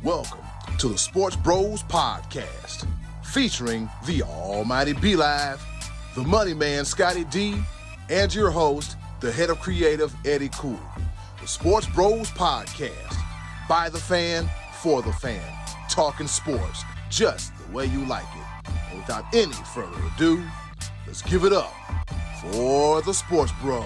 Welcome to the Sports Bros Podcast, featuring the almighty B-Live, the money man Scotty D, and your host, the head of creative Eddie Cool. The Sports Bros Podcast, by the fan, for the fan, talking sports just the way you like it. And without any further ado, let's give it up for the Sports Bros.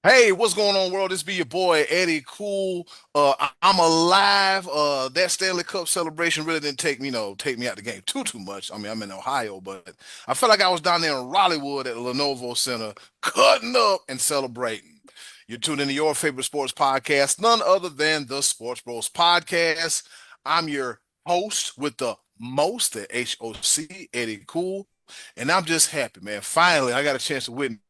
Hey, what's going on, world? This be your boy, Eddie Cool. I'm alive. That Stanley Cup celebration really didn't take me out the game too much. I mean, I'm in Ohio, but I felt like I was down there in Raleigh at the Lenovo Center, cutting up and celebrating. You're tuned into your favorite sports podcast, none other than the Sports Bros Podcast. I'm your host with the most, the HOC, Eddie Cool, and I'm just happy, man. Finally, I got a chance to witness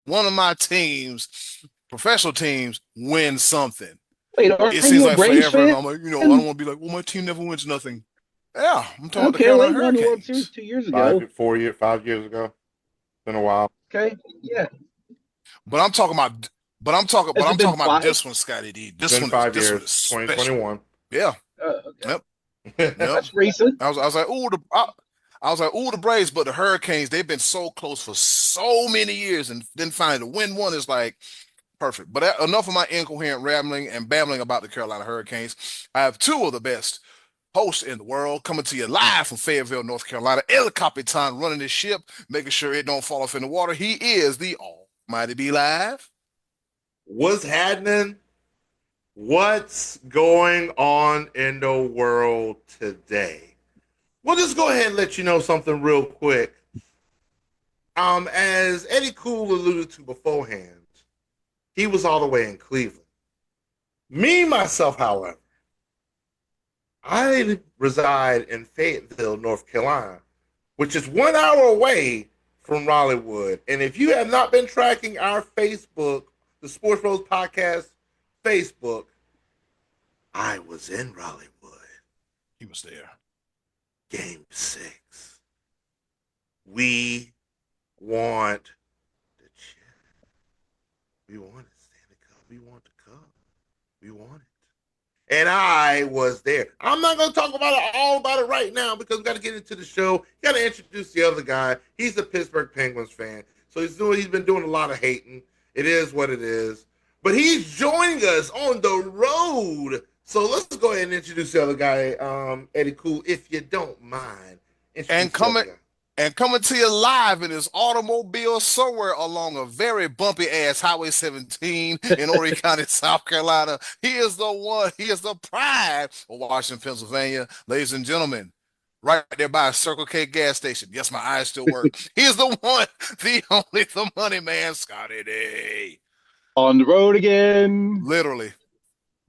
one of my teams, professional teams, win something. Wait, it seems like forever, and I'm like, I don't want to be like, well, my team never wins nothing. Yeah, I'm talking about the Carolina Hurricanes. Won the World Series 2 years ago. 5 years ago. Been a while. Okay, yeah. But I'm talking about this one, Scotty D. This one 5 years. This one is 2021. Yeah. Okay. Yep. That's recent. I was like, the Braves, but the Hurricanes, they've been so close for so many years, and then finally to win one is like perfect. But enough of my incoherent rambling and babbling about the Carolina Hurricanes. I have two of the best hosts in the world coming to you live from Fayetteville, North Carolina. El Capitan running this ship, making sure it don't fall off in the water. He is the almighty B-Live. What's happening? What's going on in the world today? We'll just go ahead and let you know something real quick. As Eddie Cool alluded to beforehand, he was all the way in Cleveland. Me, myself, however, I reside in Fayetteville, North Carolina, which is 1 hour away from Raleigh. And if you have not been tracking our Facebook, the Sports Bros Podcast Facebook, I was in Raleigh. He was there. Game 6. We want the chip. We want it, Stanley Cup. We want the cup. We want it. And I was there. I'm not going to talk all about it right now because we got to get into the show. Got to introduce the other guy. He's a Pittsburgh Penguins fan. So he's been doing a lot of hating. It is what it is. But he's joining us on the road. So let's go ahead and introduce the other guy, Eddie Cool, if you don't mind. And coming to you live in his automobile somewhere along a very bumpy ass Highway 17 in Horry County, South Carolina. He is the one. He is the pride of Washington, Pennsylvania, ladies and gentlemen. Right there by a Circle K gas station. Yes, my eyes still work. He is the one, the only, the money man, Scotty D. On the road again. Literally.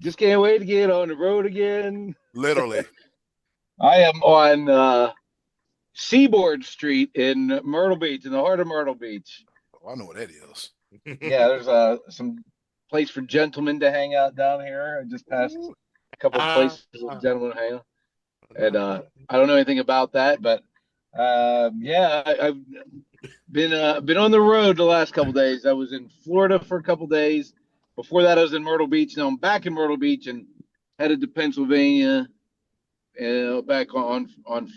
Just can't wait to get on the road again. Literally. I am on Seaboard Street in Myrtle Beach, in the heart of Myrtle Beach. Oh, I know what that is. Yeah, there's some place for gentlemen to hang out down here. I just passed a couple of places for gentlemen to hang out. And I don't know anything about that, but yeah, I've been on the road the last couple of days. I was in Florida for a couple of days. Before that, I was in Myrtle Beach. Now I'm back in Myrtle Beach and headed to Pennsylvania. Back on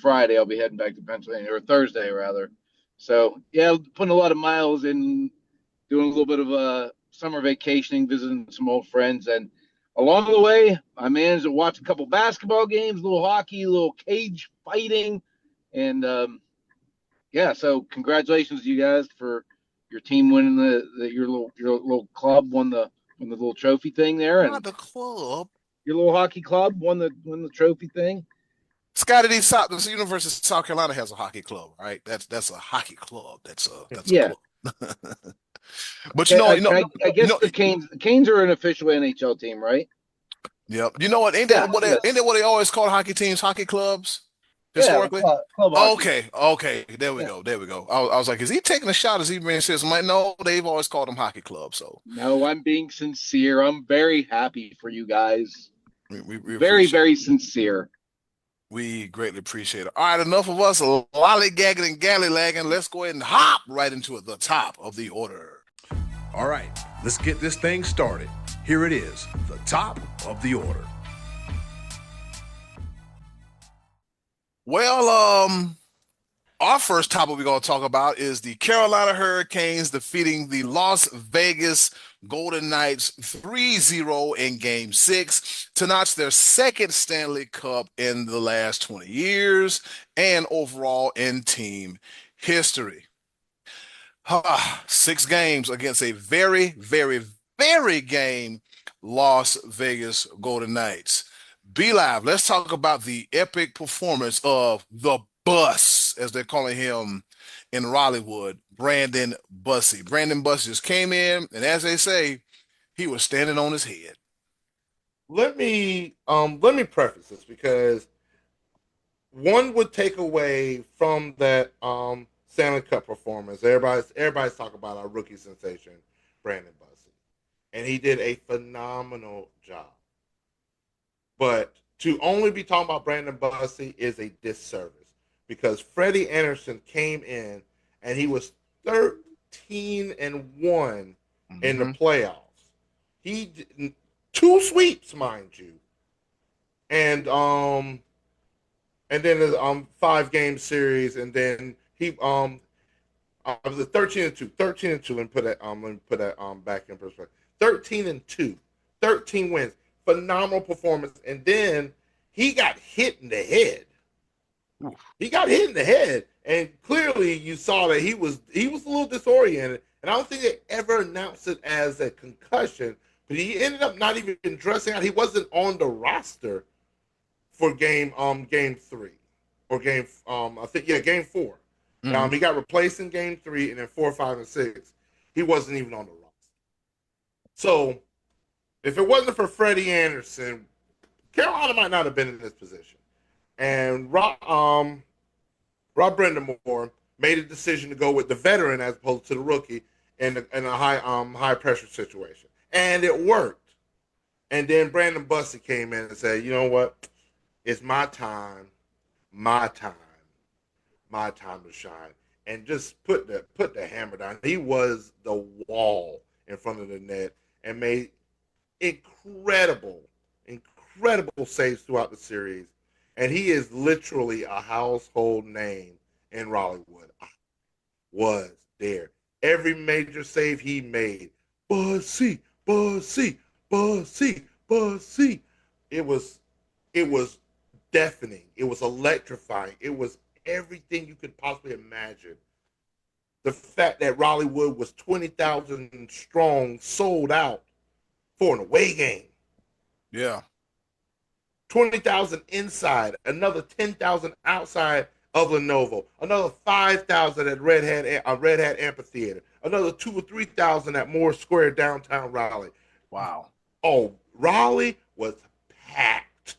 Friday, I'll be heading back to Pennsylvania, or Thursday rather. So yeah, putting a lot of miles in, doing a little bit of summer vacationing, visiting some old friends, and along the way, I managed to watch a couple basketball games, a little hockey, a little cage fighting, and yeah. So congratulations to you guys for your team winning your little club won the little trophy thing there, and the club. Your little hockey club won the trophy thing. Scotty D. The University of South Carolina has a hockey club, right? That's a hockey club. That's yeah. A club. But I guess the Canes are an official NHL team, right? Yep. You know what? Ain't that what they always call hockey teams? Hockey clubs. Historically, club okay, there we go. I was like, is he taking a shot? Is he being serious? I'm like, no, they've always called them hockey clubs. So no, I'm being sincere. I'm very happy for you guys. We very sincere. We greatly appreciate it. All right, enough of us lollygagging and gallylagging. Let's go ahead and hop right into the top of the order. All right, let's get this thing started. Here it is, the top of the order. Well, our first topic we're going to talk about is the Carolina Hurricanes defeating the Las Vegas Golden Knights 3-0 in Game 6 to notch their second Stanley Cup in the last 20 years and overall in team history. 6 games against a very, very, very game Las Vegas Golden Knights. Be Live, let's talk about the epic performance of the bus, as they're calling him in Raleighwood, Brandon Bussey. Brandon Bussey just came in, and as they say, he was standing on his head. Let me preface this because one would take away from that Stanley Cup performance. Everybody's talking about our rookie sensation, Brandon Bussey, and he did a phenomenal job. But to only be talking about Brandon Bussey is a disservice because Freddie Anderson came in and he was 13-1 in the playoffs. He did 2 sweeps, mind you, and then a 5-game series, and then he it was a 13-2, and put that let me put that back in perspective. 13-2, 13 wins, phenomenal performance, and then he got hit in the head. He got hit in the head, and clearly you saw that he was a little disoriented, and I don't think they ever announced it as a concussion, but he ended up not even dressing out. He wasn't on the roster for game 3 or game game 4. He got replaced in game 3, and then 4, 5, and 6 he wasn't even on the roster. So if it wasn't for Freddie Anderson, Carolina might not have been in this position. And Rod Brind'Amour made a decision to go with the veteran as opposed to the rookie in a high pressure situation, and it worked. And then Brandon Bussey came in and said, "You know what? It's my time to shine," and just put the hammer down. He was the wall in front of the net and made incredible saves throughout the series. And he is literally a household name in Raleighwood. I was there. Every major save he made, Bussey. It was deafening. It was electrifying. It was everything you could possibly imagine. The fact that Raleighwood was 20,000 strong, sold out for an away game. Yeah. 20,000 inside, another 10,000 outside of Lenovo, another 5,000 at Red Hat Amphitheater, another 2,000 or 3,000 at Moore Square downtown Raleigh. Wow. Oh, Raleigh was packed.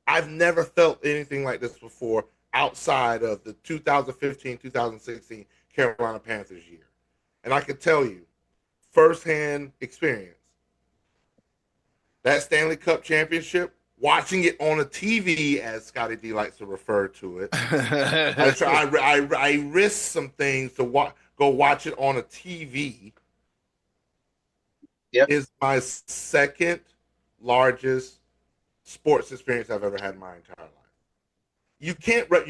I've never felt anything like this before outside of the 2015-2016 Carolina Panthers year. And I can tell you, firsthand experience, that Stanley Cup championship, watching it on a TV, as Scotty D likes to refer to it, I risked some things to go watch it on a TV. Yep. Is my second largest sports experience I've ever had in my entire life. You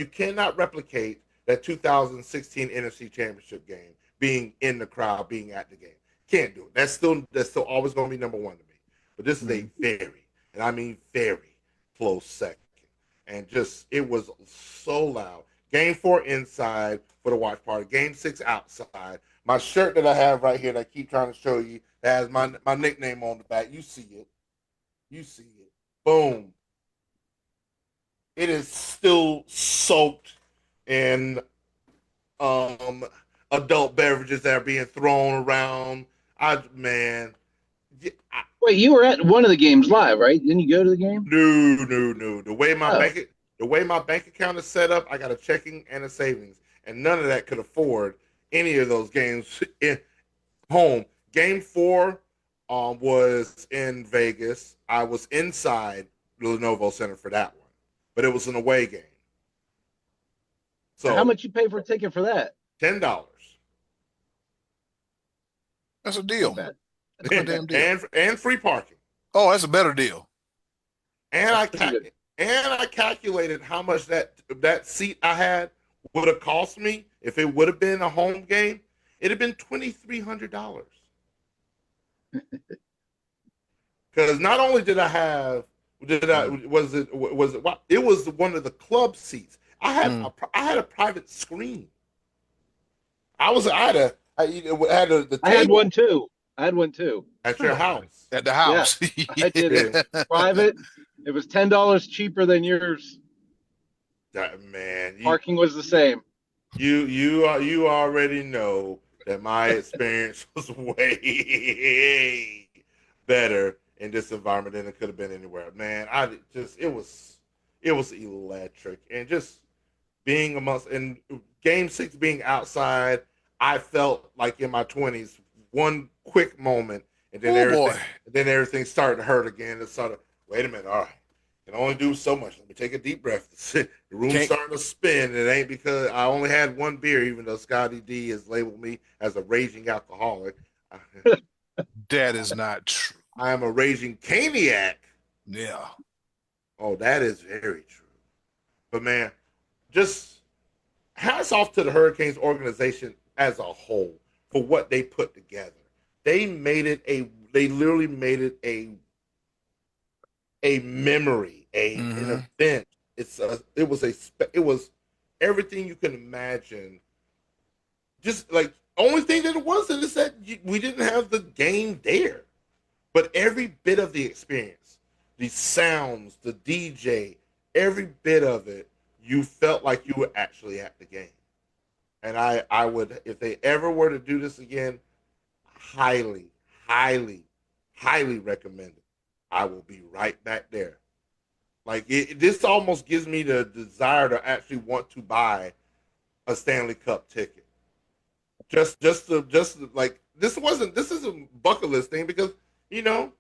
cannot replicate that 2016 NFC Championship game, being in the crowd, being at the game. Can't do it. That's still always going to be number one to me. But this is a very, and I mean very, close second. And just, it was so loud. Game 4 inside for the watch party. Game 6 outside. My shirt that I have right here that I keep trying to show you that has my nickname on the back. You see it. Boom. It is still soaked in adult beverages that are being thrown around. Wait, you were at one of the games live, right? Didn't you go to the game? No. The way my bank account is set up, I got a checking and a savings, and none of that could afford any of those games in home. Game 4 was in Vegas. I was inside the Lenovo Center for that one, but it was an away game. So how much you pay for a ticket for that? $10. That's a deal. That's That's a good damn deal. and free parking. Oh, that's a better deal. And That's I pretty good. calculated how much that seat I had would have cost me if it would have been a home game. It'd have been $2,300. Because not only did I was it it was one of the club seats. Mm. I had a private screen. I had a I had the I had table one too. I had one too. at your house. At the Yeah, house. I did it Yeah, private. It was $10 cheaper than yours. that man, Parking was the same. you already know that my experience was way better in this environment than it could have been anywhere. Man, it was electric, and just being amongst and game six being outside, I felt like in my 20s, one quick moment, Oh boy. and then everything started to hurt again. It sort of, wait a minute, all right, can only do so much. Let me take a deep breath. The room's Can't starting to spin. It ain't because I only had one beer, even though Scotty D has labeled me as a raging alcoholic. that is not true. I am a raging caniac. Yeah. Oh, that is very true. But man, just hats off to the Hurricanes organization as a whole for what they put together. They literally made it a memory, an Hmm. event. It was everything you can imagine. Just like only thing that it wasn't is that we didn't have the game there, but every bit of the experience, the sounds, the DJ, every bit of it, you felt like you were actually at the game. And I would, if they ever were to do this again, highly, highly, highly recommend it. I will be right back there. Like this almost gives me the desire to actually want to buy a Stanley Cup ticket. Like this is a bucket list thing because you know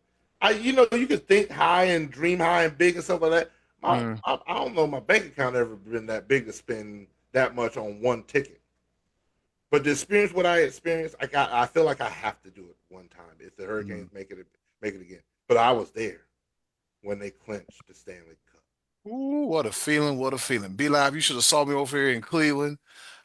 you could think high and dream high and big and stuff like that. Mm. I don't know my bank account ever been that big to spend that much on one ticket. But to experience what I experienced, I feel like I have to do it one time if the Mm. Hurricanes make it again. But I was there when they clinched the Stanley Cup. Ooh, what a feeling. What a feeling. Be Live, you should have saw me over here in Cleveland.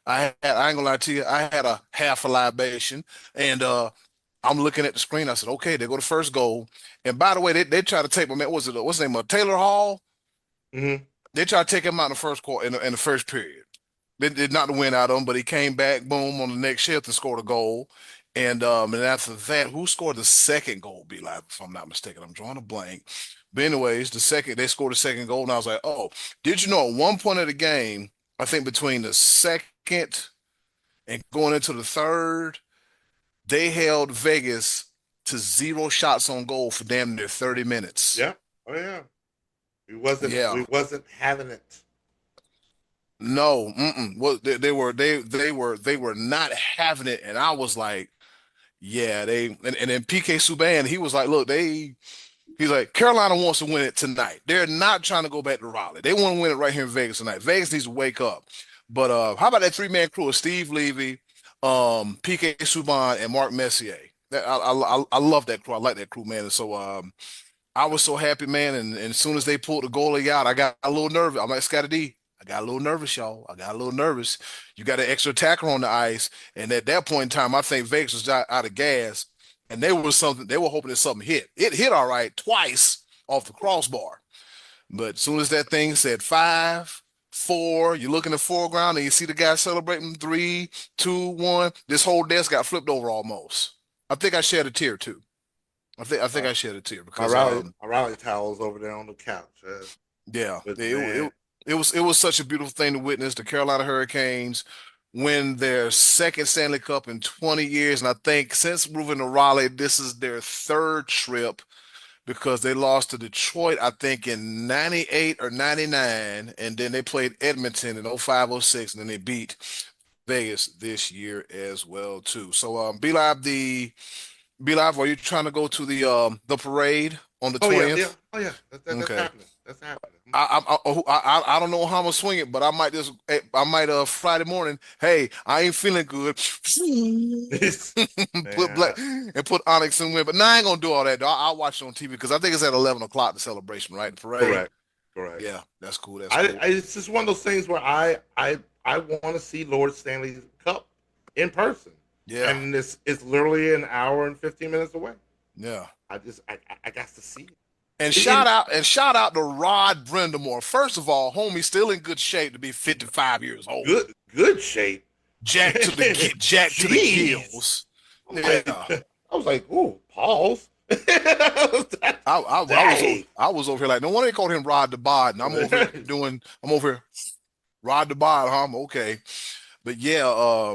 I ain't gonna lie to you, I had a half a libation and I'm looking at the screen. I said, okay, they go to first goal. And by the way, they try to take my man, what's his name? Taylor Hall? Mm-hmm. They tried to take him out in the first quarter in the first period. They did not win out of him, but he came back, boom, on the next shift and scored a goal. And after that, who scored the second goal? Be like, if I'm not mistaken, I'm drawing a blank. But anyways, they scored the second goal, and I was like, oh, did you know at one point of the game, I think between the second and going into the third, they held Vegas to 0 shots on goal for damn near 30 minutes. Yeah. Oh yeah. Yeah. We wasn't having it. No, well, they were not having it, and I was like, yeah, and then PK Subban, he was like, look, he's like, Carolina wants to win it tonight. They're not trying to go back to Raleigh. They want to win it right here in Vegas tonight. Vegas needs to wake up. But how about that three-man crew of Steve Levy, PK Subban, and Mark Messier? I love that crew. I like that crew, man. And so I was so happy, man. And as soon as they pulled the goalie out, I got a little nervous. I'm like Scotty D. I got a little nervous, y'all. I got a little nervous. You got an extra attacker on the ice, and at that point in time, I think Vegas was out of gas, and they were hoping that something hit. It hit all right twice off the crossbar, but as soon as that thing said 5, 4, you look in the foreground and you see the guy celebrating 3, 2, 1. This whole desk got flipped over almost. I think I shed a tear too. I think Uh, I shed a tear because my Raleigh towels over there on the couch. yeah, But it man, it was such a beautiful thing to witness the Carolina Hurricanes win their second Stanley Cup in 20 years, and I think since moving to Raleigh, this is their third trip because they lost to Detroit, I think in 98 or 99, and then they played Edmonton in 05, 06, and then they beat Vegas this year as well too. So, Be Live, the Be Live, are you trying to go to the parade on the Oh yeah, yeah, 20th? oh yeah. That's Okay. happening. That's happening. I don't know how I'm gonna swing it, but I might just I might Friday morning. Hey, I ain't feeling good. Put Man, black and put Onyx and win. But now I ain't gonna do all that. Though. I'll watch it on TV because I think it's at 11 o'clock the celebration, right? The parade. correct, correct. Yeah, that's cool. That's cool. It's just one of those things where I want to see Lord Stanley's Cup in person, Yeah, and this is literally an hour and 15 minutes away. yeah. I got to see And it. shout out to Rod Brind'Amour. First of all, homie's still in good shape to be 55 years old. Good shape. Jack to the Jeez, gills. I'm Yeah. like, I was like, ooh, pause. Dang. I was over here like no wonder they called him Rod the Bod, and I'm over here Rod the Bod, huh? Okay, but yeah,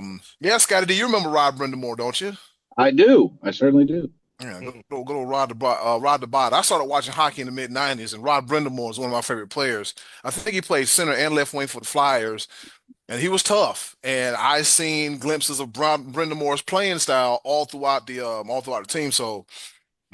Scotty, do you remember Rod Brind'Amour, don't you? I do. I certainly do. Yeah, good old Rod the Bod. Rod the Bod. I started watching hockey in the mid '90s, and Rod Brind'Amour is one of my favorite players. I think he played center and left wing for the Flyers, and he was tough. And I seen glimpses of Brind'Amour's playing style all throughout the team. So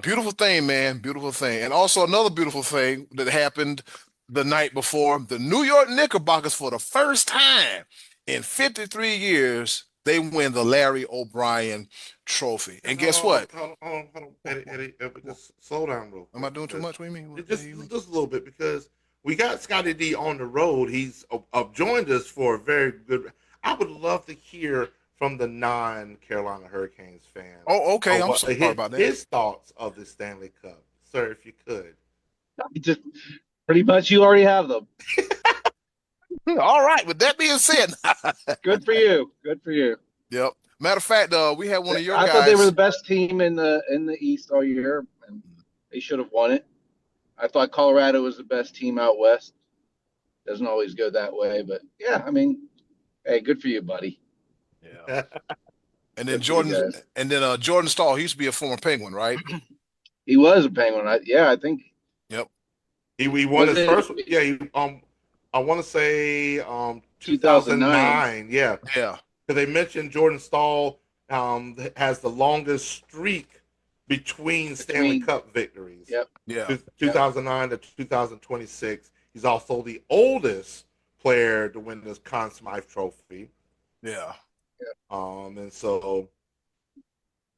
beautiful thing, man. Beautiful thing. And also another beautiful thing that happened the night before, the New York Knickerbockers, for the first time in 53 years, they win the Larry O'Brien Trophy. And guess what? Hold on, Eddie, just slow down real Am I quick. doing too much? What do you mean? What do Just you mean? just a little bit because we got Scotty D on the road. He's joined us for a very good. I would love to hear from the non-Carolina Hurricanes fan Oh, okay. I'm sorry about that. his thoughts of the Stanley Cup, sir, if you could. Just pretty much you already have them. All right. With that being said, Good for you. Good for you. yep. Matter of fact, we had one of your I thought they were the guys. best team in the East all year, and they should have won it. I thought Colorado was the best team out west. Doesn't always go that way, but yeah, I mean, hey, good for you, buddy. Yeah. And then Good for you guys. Jordan Staal, he used to be a former Penguin, right? He was a Penguin. I think Yep. He won was his it first. Yeah, I want to say 2009. 2009. Yeah, Yeah. because they mentioned Jordan Staal has the longest streak between Stanley Cup victories. Yep. Yeah. 2009 to 2026. He's also the oldest player to win this Conn Smythe Trophy. Yeah. And so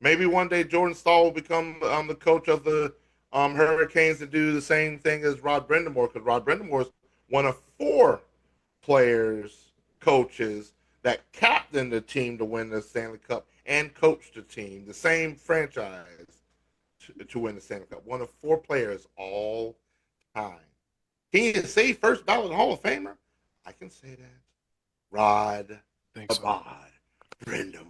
maybe one day Jordan Staal will become the coach of the Hurricanes to do the same thing as Rod Brind'Amour, because Rod Brind'Amour is one of four coaches that captained the team to win the Stanley Cup and coached the team, the same franchise to win the Stanley Cup. One of four players all time. Can you say first ballot Hall of Famer? I can say that. Rod Think so. Brind'Amour.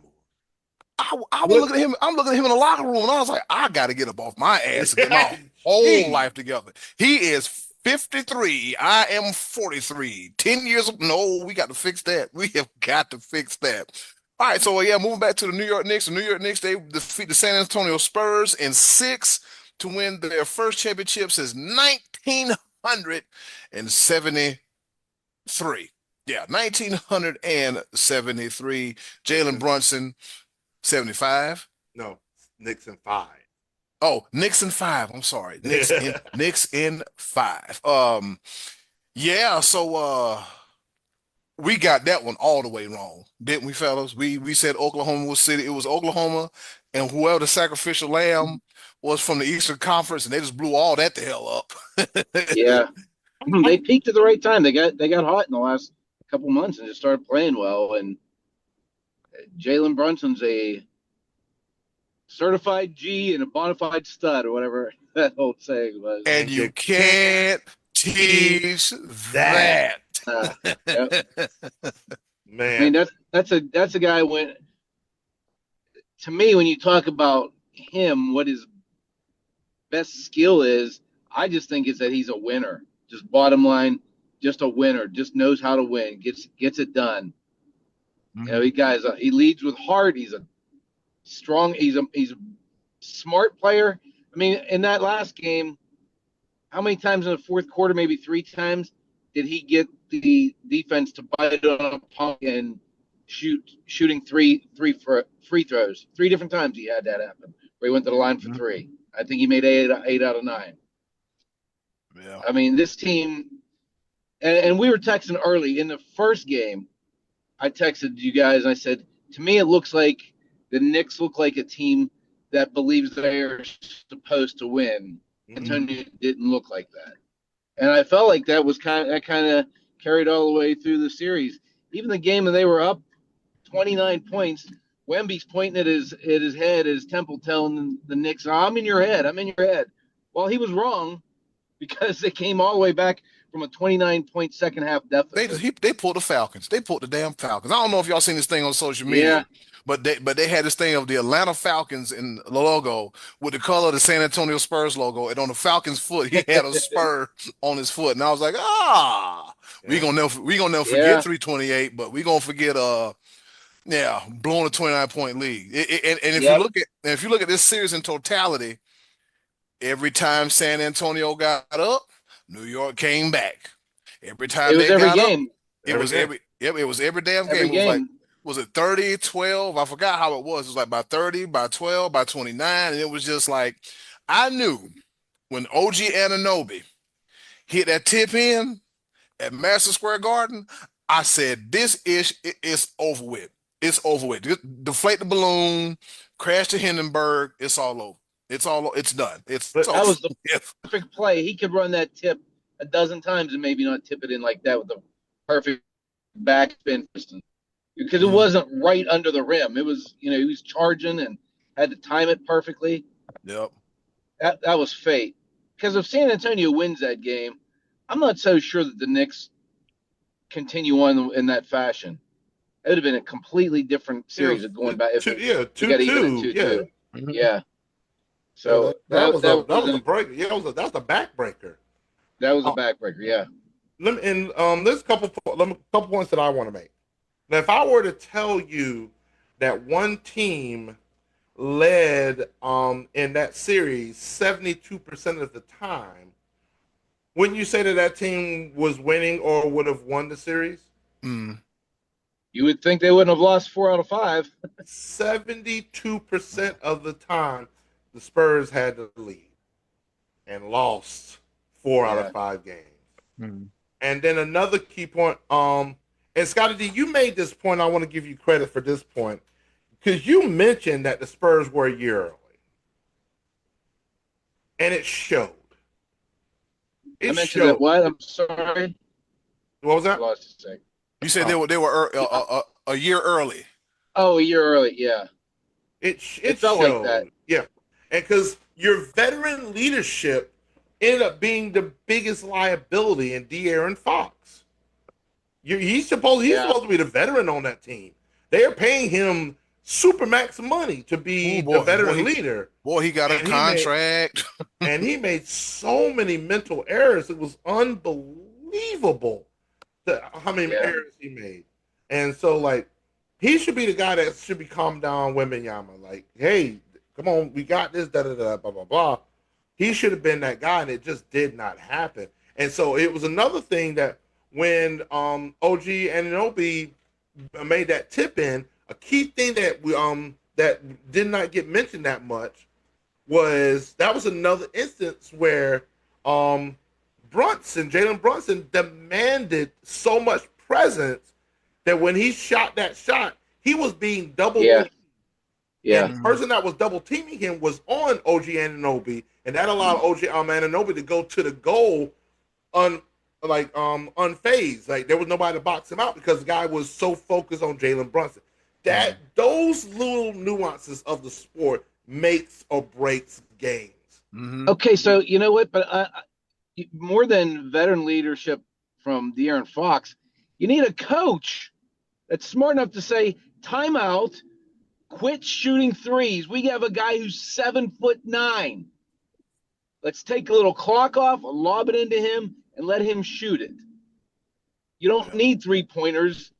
I was looking at him. I'm looking at him in the locker room, and I was like, I got to get up off my ass and get my whole life together. He is 53. I am 43. 10 years. No, we got to fix that. We have got to fix that. All right, so yeah, moving back to the New York Knicks. The New York Knicks, they defeat the San Antonio Spurs in 6 to win their first championship since 1973. Yeah, 1973. Jalen Brunson, 75. No, Knicks in 5. Oh, Knicks in 5. I'm sorry. Knicks in 5. Yeah, so we got that one all the way wrong, didn't we, fellas? We said Oklahoma was city. It was Oklahoma, and whoever the sacrificial lamb was from the Eastern Conference, and they just blew all that the hell up. Yeah, they peaked at the right time. They got hot in the last couple months and just started playing well. And Jalen Brunson's a certified G and a bona fide stud, or whatever that old saying was. And you can't teach that. Yep. Man, I mean that's a guy. When to me, when you talk about him, what his best skill is, I just think is that he's a winner. Just bottom line, just a winner. Just knows how to win. Gets it done. Mm-hmm. You know, he leads with heart. He's a strong. He's a smart player. I mean, in that last game, how many times in the fourth quarter? Maybe 3 times did he get the defense to bite on a pump and shooting three free throws? 3 different times he had that happen. where he went to the line for three. I think he made eight out of 9. Yeah. I mean, this team, and we were texting early in the first game. I texted you guys and I said, to me, it looks like the Knicks look like a team that believes they're supposed to win. Antonio didn't look like that. And I felt like that kind of carried all the way through the series. Even the game when they were up 29 points, Wemby's pointing at his head, his temple, telling the Knicks, I'm in your head. I'm in your head. Well, he was wrong because they came all the way back from a 29-point second half deficit. They pulled the Falcons. They pulled the damn Falcons. I don't know if y'all seen this thing on social media, Yeah, but they had this thing of the Atlanta Falcons in the logo with the color of the San Antonio Spurs logo, and on the Falcons' foot he had a spur on his foot, and I was like, Yeah. we gonna never forget yeah. 328, but we gonna forget yeah, blowing a 29-point lead. And Yep. if you look at this series in totality, every time San Antonio got up, New York came back. Every It time was they every got up, game. it Every was game. it was every damn Every game. It was like, game. was it 30, 12? I forgot how it was. It was like by 30, by 12, by 29. And it was just like, I knew when OG Anunoby hit that tip in at Madison Square Garden, I said, this is over with. It's over with. Deflate the balloon, crash to Hindenburg. It's all over. It's done. It's But That over. was the perfect play. He could run that tip a dozen times and maybe not tip it in like that with the perfect backspin, because it Mhm. wasn't right under the rim. It was, he was charging and had to time it perfectly. Yep. That was fate. Because if San Antonio wins that game, I'm not so sure that the Knicks continue on in that fashion. It would have been a completely different yeah, series of going back if we two got even at two. two Yeah. two. Mhm. Yeah. Yeah, So that was a was a break. Yeah, that was a backbreaker. backbreaker. Yeah. Let me, and there's a couple points that I want to make. Now, if I were to tell you that one team led in that series 72% of the time, wouldn't you say that that team was winning or would have won the series? Mm. You would think they wouldn't have lost 4 out of 5. 72% of the time, the Spurs had the lead and lost four out of Yeah. five games. Mm. And then another key point, and Scotty D, you made this point. I want to give you credit for this point because you mentioned that the Spurs were a year early, and it showed. I It mentioned that showed. what? I'm sorry. What was I that? lost a second. You said Oh, they were a year early. Oh, a year early. Yeah. it It felt like that. showed. Yeah, and because your veteran leadership ended up being the biggest liability in De'Aaron Fox. He's Yeah. supposed to be the veteran on that team. They are paying him supermax money to be Oh the boy, veteran leader, he got a and he made contract. so many mental errors. It was unbelievable how many Yeah. errors he made. And so, like, he should be the guy that should be calmed down Wembanyama. Like, hey, come on, we got this, da da da, blah blah blah. He should have been that guy, and it just did not happen. And so it was another thing that when OG Anunoby made that tip in, a key thing that we that did not get mentioned that much was that was another instance where Jalen Brunson demanded so much presence that when he shot that shot, he was being double Yeah. teamed. And Yeah. the person that was double teaming him was on OG Anunoby, and that allowed OG Anunoby to go to the goal unfazed. Like there was nobody to box him out because the guy was so focused on Jalen Brunson. That those little nuances of the sport makes or breaks games. Mm-hmm. Okay. So you know what? But more than veteran leadership from De'Aaron Fox, you need a coach that's smart enough to say, timeout, quit shooting threes. We have a guy who's 7'9". Let's take a little clock off, lob it into him, and let him shoot it. You don't need 3-pointers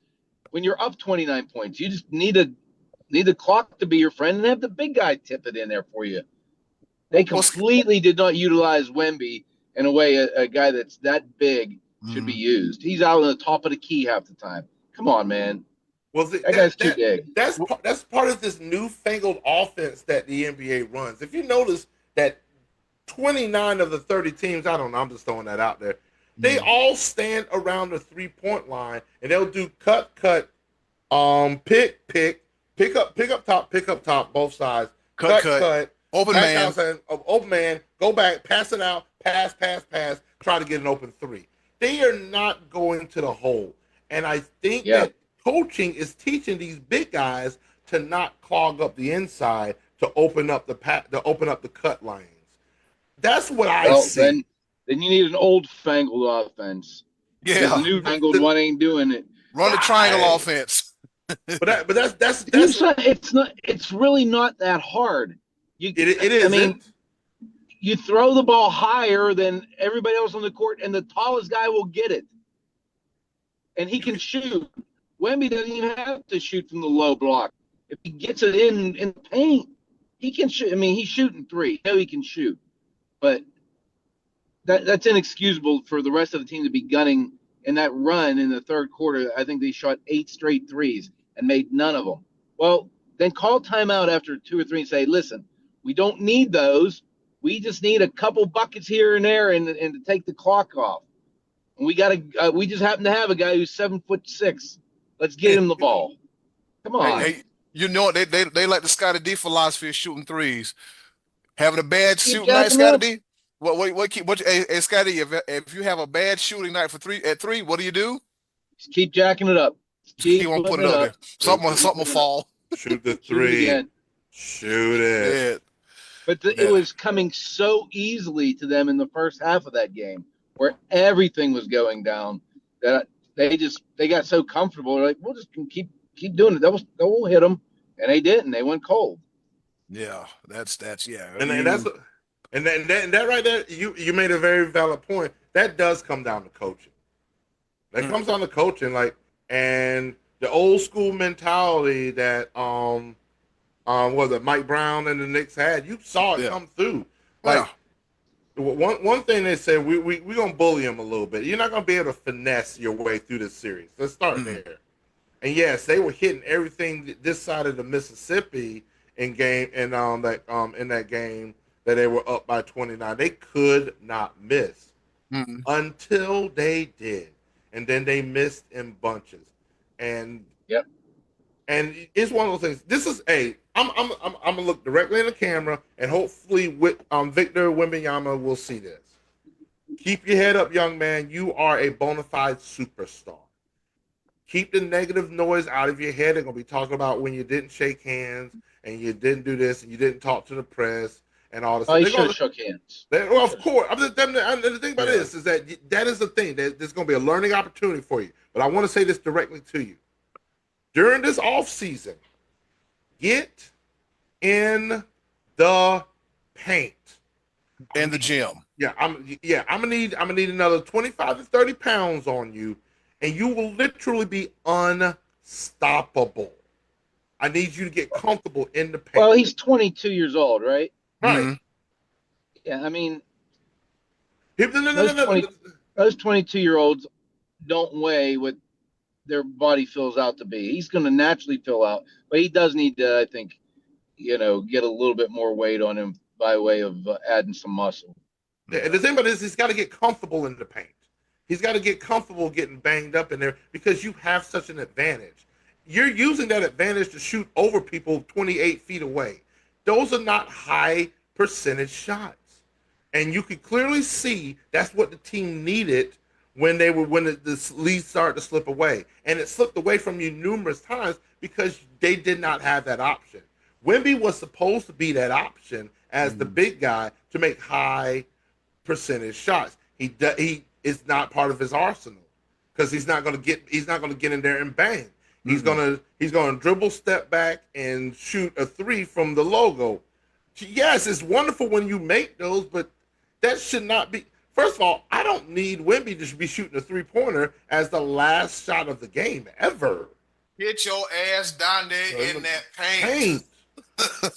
when you're up 29 points. You just need the clock to be your friend and have the big guy tip it in there for you. They Well, completely did not utilize Wemby in a way a guy that's that big should be mhm. used. He's out on the top of the key half the time. Come on, man. Well, That guy's too big. that's part of this newfangled offense that the NBA runs. If you notice that 29 of the 30 teams, I don't know, I'm just throwing that out there, they Mm. all stand around the 3-point line and they'll do cut, pick up top, both sides, Cut. Open back man. outside, open man, go back, pass it out, pass, try to get an open three. They are not going to the hole. And I think Yeah. that coaching is teaching these big guys to not clog up the inside to open up the cut lanes. That's what I Well, see. then you need an old fangled offense because the Yeah. new fangled one ain't doing it. Run the triangle Right. offense. But that's It's not. It's really not that hard. it I mean, isn't. you throw the ball higher than everybody else on the court, and the tallest guy will get it, and he can shoot. Wemby doesn't even have to shoot from the low block. If he gets it in the paint, he can shoot. I mean, he's shooting three. I know he can shoot, but that's inexcusable for the rest of the team to be gunning in that run in the third quarter. I think they shot 8 straight threes and made none of them. Well, then call timeout after 2 or 3 and say, listen, we don't need those. We just need a couple buckets here and there and to take the clock off. And we just happen to have a guy who's 7'6". Let's get him the ball. Come Hey, on. hey, you know what? They like the Scotty D philosophy of shooting threes. Having a bad Keep shooting night, jacking Scotty up. D. Hey, Scotty, if you have a bad shooting night at three, what do you do? Just keep jacking it up. Just He keep won't put putting it it up up. there. Something will fall. Shoot the Shoot it three. again. Shoot it. Yeah, But it yeah. was coming so easily to them in the first half of that game, where everything was going down, that they got so comfortable. They're like, we'll just keep doing it. We'll hit them, and they didn't. They went cold. Yeah, that's yeah. And that's that right there, you made a very valid point. That does come down to coaching. That Mm. comes down to coaching, like, and the old school mentality that was it Mike Brown and the Knicks had. You saw it Yeah, come through. yeah. Like one thing they said, we gonna bully them a little bit. You're not gonna be able to finesse your way through this series. Let's start Mm. there. And yes, they were hitting everything this side of the Mississippi in that game that they were up by 29. They could not miss Mm. until they did, and then they missed in bunches. And Yep. and it's one of those things. This is I'm gonna look directly in the camera, and hopefully with Victor Wembanyama will see this. Keep your head up, young man. You are a bona fide superstar. Keep the negative noise out of your head. They're gonna be talking about when you didn't shake hands and you didn't do this and you didn't talk to the press and all this. Oh, Stuff. he They're should have gonna, shook hands. well, of course. The thing about Yeah. this is that is the thing. There's gonna be a learning opportunity for you. But I want to say this directly to you. During this off season, get in the paint. In the gym. I'm gonna need another 25 to 30 pounds on you, and you will literally be unstoppable. I need you to get comfortable in the paint. Well, he's 22 years old, right? Right. Mm. Yeah, I mean, No, those 22-year-olds don't weigh what their body fills out to be. He's going to naturally fill out, but he does need to, I think, get a little bit more weight on him by way of adding some muscle. The thing about this, he's got to get comfortable in the paint. He's got to get comfortable getting banged up in there because you have such an advantage. You're using that advantage to shoot over people 28 feet away. Those are not high percentage shots. And you could clearly see that's what the team needed when the lead started to slip away. And it slipped away from you numerous times because they did not have that option. Wemby was supposed to be that option as the big guy to make high percentage shots. He is not part of his arsenal because he's not going to get in there and bang. He's gonna dribble, step back, and shoot a three from the logo. Yes, it's wonderful when you make those, but that should not be. First of all, I don't need Wemby to be shooting a 3-pointer as the last shot of the game ever. Get your ass down there in that paint.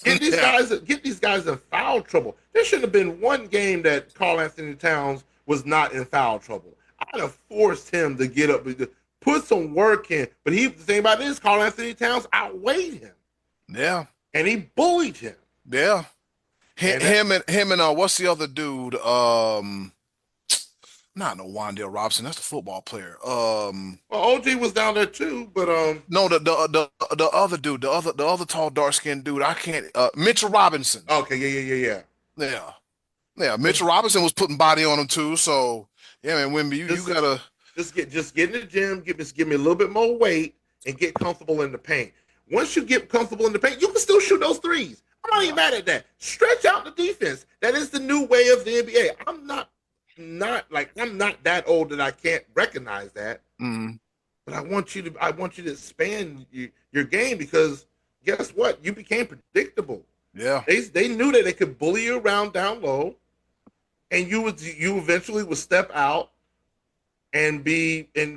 Get these guys in foul trouble. There shouldn't have been one game that Karl Anthony Towns was not in foul trouble. I'd have forced him to get up, put some work in. But the thing about this, Karl Anthony Towns outweighed him. Yeah. And he bullied him. Yeah. And Him and what's the other dude? Not no Wandale Robinson. That's the football player. well, OG was down there too, but No, the other dude, the other tall dark skinned dude. I can't. Mitchell Robinson. okay, yeah. Yeah, yeah. Mitchell Robinson was putting body on him too. So yeah, man, Wimby, you Just gotta. just get in the gym, give me a little bit more weight, and get comfortable in the paint. Once you get comfortable in the paint, you can still shoot those threes. I'm not even mad at that. Stretch out the defense. That is the new way of the NBA. I'm not that old that I can't recognize that. Mm, But I want you to expand your game because guess what? You became predictable. yeah. They knew that they could bully you around down low, and you eventually would step out and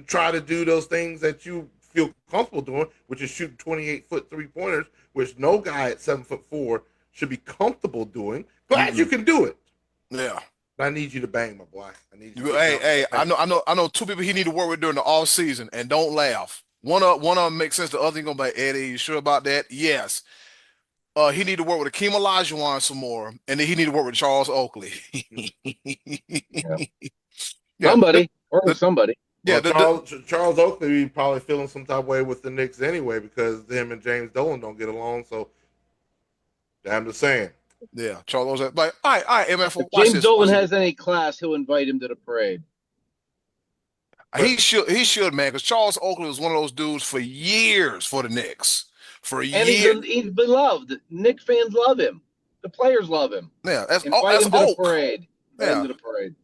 try to do those things that you feel comfortable doing, which is shooting 28-foot 3-pointers, which no guy at 7'4" should be comfortable doing. Glad you can do it. Yeah. I need you to bang, my boy. I need you. Hey, I know two people he need to work with during the off season, and don't laugh. One of them makes sense. The other gonna be like, Eddie, you sure about that? Yes. He need to work with Akeem Olajuwon some more, and then he need to work with Charles Oakley. Yeah. Yeah, Somebody, or with somebody. yeah, Well, Charles Oakley probably feeling some type of way with the Knicks anyway because him and James Dolan don't get along. So, I'm just saying. yeah. Charles, like, all right, MF, If watch James this. Dolan has any class, he'll invite him to the parade. He should, man, because Charles Oakley was one of those dudes for years for the Knicks. For And years. he's beloved. Knicks fans love him. The players love him. Yeah, Invite that's him to the Oak. parade. Invite him Yeah. to the parade.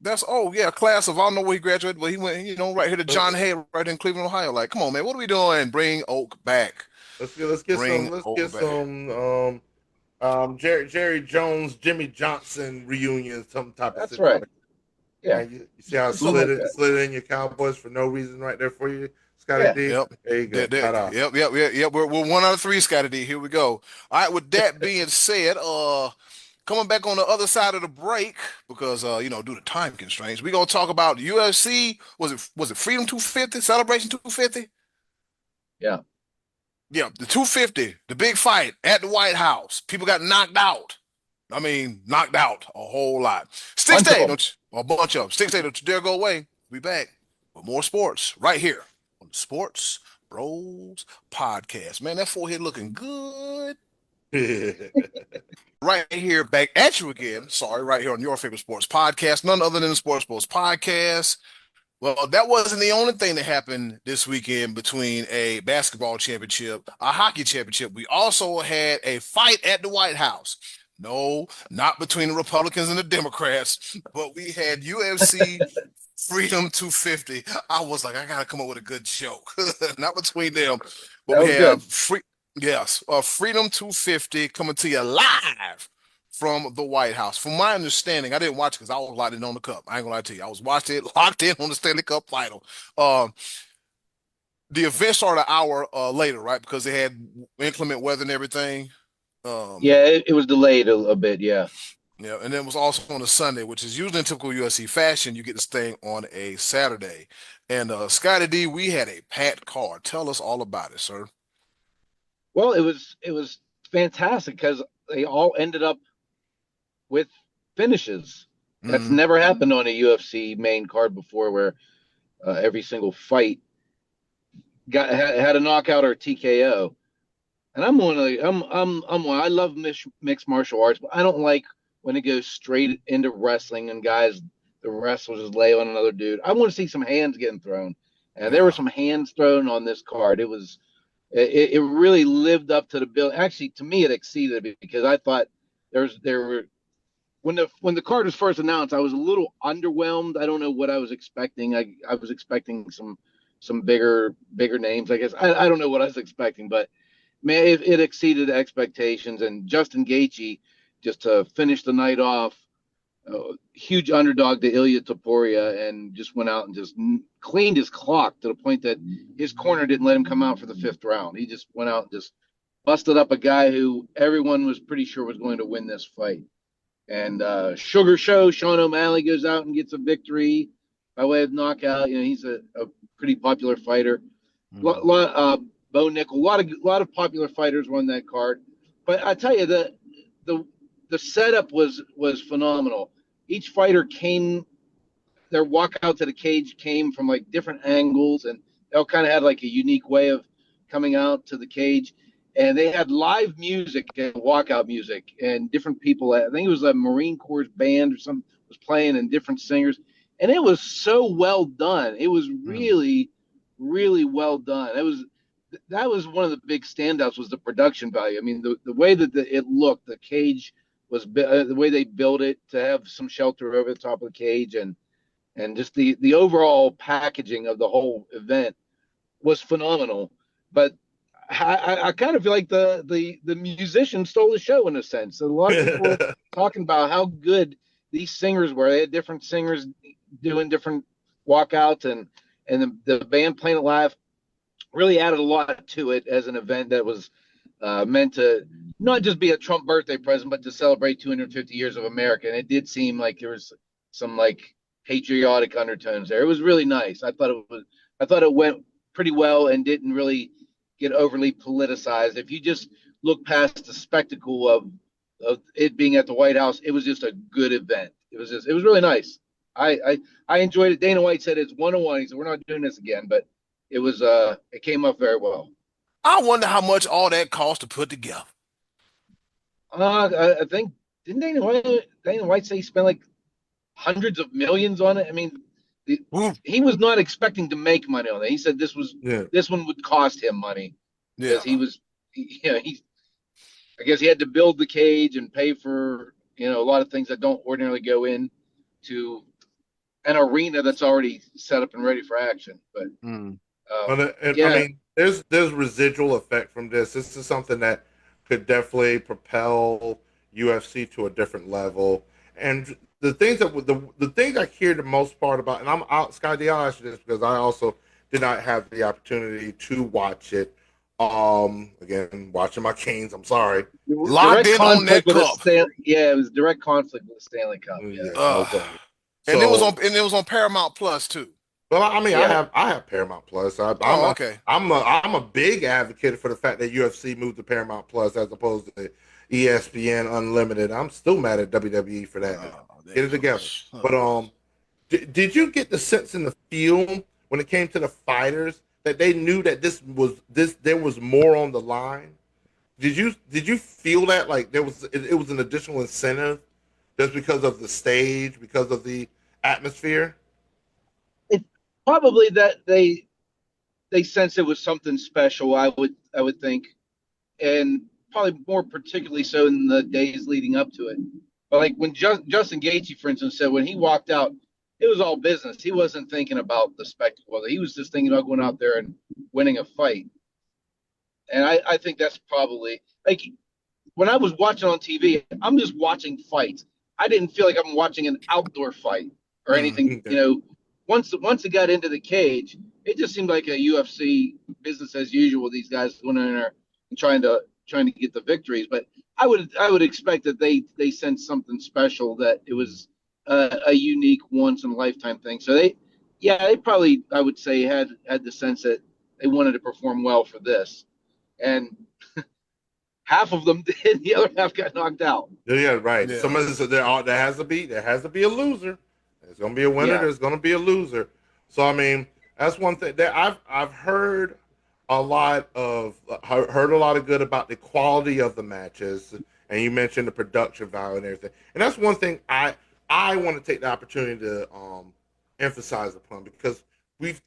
That's yeah, class of I don't know where he graduated, but he went, right here to John Hay right in Cleveland, Ohio. Like, come on, man, what are we doing? Bring Oak back. Let's get Bring Oak back. some Jerry Jones, Jimmy Johnson reunion, some type of That's situation. right. Yeah. You see how I Something like that. slid in your Cowboys for no reason right there for you, Scotty Yeah. D. Yep. There you go. Yep. We're 1 out of 3, Scotty D. Here we go. All right. With that being said, coming back on the other side of the break because due to time constraints, we're gonna talk about UFC. Was it Freedom 250, Celebration 250? Yeah. Yeah, the 250, the big fight at the White House. People got knocked out. I mean, knocked out a whole lot. Stick stay, a bunch of them. Stick stay, don't you dare go away. We'll be back with more sports right here on the Sports Bros Podcast. Man, that forehead looking good. Right here, back at you again. Sorry, right here on your favorite sports podcast, none other than the Sports Bros Podcast. Well, that wasn't the only thing that happened this weekend between a basketball championship, a hockey championship. We also had a fight at the White House. No, not between the Republicans and the Democrats, but we had UFC Freedom 250. I was like, I gotta come up with a good joke. Not between them, but we have Freedom 250 coming to you live from the White House. From my understanding, I didn't watch it because I was locked in on the cup. I ain't gonna lie to you. I was watching it locked in on the Stanley Cup final. The event started an hour later, right? Because they had inclement weather and everything. It was delayed a bit. Yeah. Yeah, and then it was also on a Sunday, which is usually in typical UFC fashion. You get this thing on a Saturday. And Scotty D, we had a packed card. Tell us all about it, sir. Well, it was fantastic because they all ended up with finishes. That's never happened on a UFC main card before, where every single fight had a knockout or TKO. And I love mixed martial arts, but I don't like when it goes straight into wrestling and the wrestlers just lay on another dude. I want to see some hands getting thrown, and there were some hands thrown on this card. It really lived up to the bill. Actually, to me, it exceeded it because I thought there were when the card was first announced, I was a little underwhelmed. I don't know what I was expecting. I was expecting some bigger names. I guess I don't know what I was expecting, but man, it exceeded expectations. And Justin Gaethje, just to finish the night off, huge underdog to Ilya Topuria, and just went out and just cleaned his clock to the point that his corner didn't let him come out for the 5th round. He just went out and just busted up a guy who everyone was pretty sure was going to win this fight. And Sugar Show, Sean O'Malley goes out and gets a victory. by way of knockout. He's a pretty popular fighter. Mm. Bo Nickel, a lot of popular fighters won that card. But I tell you, the the setup was phenomenal. Each fighter came, their walkout to the cage came from like different angles, and they all kind of had like a unique way of coming out to the cage. And they had live music and walkout music, and different people. I think it was a Marine Corps band or something was playing, and different singers. And it was so well done. It was Mm. really, really well done. That was one of the big standouts, was the production value. I mean, the way that it looked, the cage was the way they built it to have some shelter over the top of the cage, and just the overall packaging of the whole event was phenomenal. But I kind of feel like the musicians stole the show in a sense. A lot of people were talking about how good these singers were. They had different singers doing different walkouts, and the band playing it live really added a lot to it as an event that was meant to not just be a Trump birthday present, but to celebrate 250 years of America. And it did seem like there was some like patriotic undertones there. It was really nice. I thought it went pretty well and didn't really get overly politicized. If you just look past the spectacle of it being at the White House, it was just a good event. It was really nice. I enjoyed it. Dana White said it's 101. He said we're not doing this again, but it came up very well. I wonder how much all that cost to put together. I think didn't Dana White say he spent like hundreds of millions on it? I mean, the, Ooh, he was not expecting to make money on it. He said Yeah. this one would cost him money yeah. because I guess he had to build the cage and pay for a lot of things that don't ordinarily go in to an arena that's already set up and ready for action. But Mm. But I yeah, mean, there's residual effect from this. This is something that could definitely propel UFC to a different level. And the things I hear the most part about, and I'm out, Sky D, I'll ask you this because I also did not have the opportunity to watch it. Again, watching my Canes. I'm sorry. Locked direct in on conflict that with a cup. Stan. Yeah, it was direct conflict with the Stanley Cup. Yeah, Yeah, Uh, no doubt. and it was So on Paramount Plus too. well, I mean, yeah. I have Paramount Plus. Oh, okay. I'm a big advocate for the fact that UFC moved to Paramount Plus as opposed to ESPN Unlimited. I'm still mad at WWE for that. Get it together. But did you get the sense in the field when it came to the fighters that they knew that this there was more on the line? Did you feel that like it was an additional incentive just because of the stage, because of the atmosphere? It probably that they sensed it was something special. I would think, and probably more particularly so in the days leading up to it. But like when Justin Gaethje, for instance, said when he walked out, it was all business. He wasn't thinking about the spectacle. He was just thinking about going out there and winning a fight. And I think that's probably like when I was watching on TV, I'm just watching fights. I didn't feel like I'm watching an outdoor fight or Mm. anything. Once it got into the cage, it just seemed like a UFC business as usual. These guys going in there and trying to get the victories. But I would expect that they sensed something special, that it was a unique once in a lifetime thing. So they probably, I would say, had the sense that they wanted to perform well for this, and half of them did. The other half got knocked out. Yeah, right. Yeah. Somebody said there has to be a loser. There's gonna be a winner. Yeah, There's gonna be a loser. So I mean, that's one thing that I've heard heard a lot of good about the quality of the matches, and you mentioned the production value and everything. And that's one thing I want to take the opportunity to emphasize upon because we've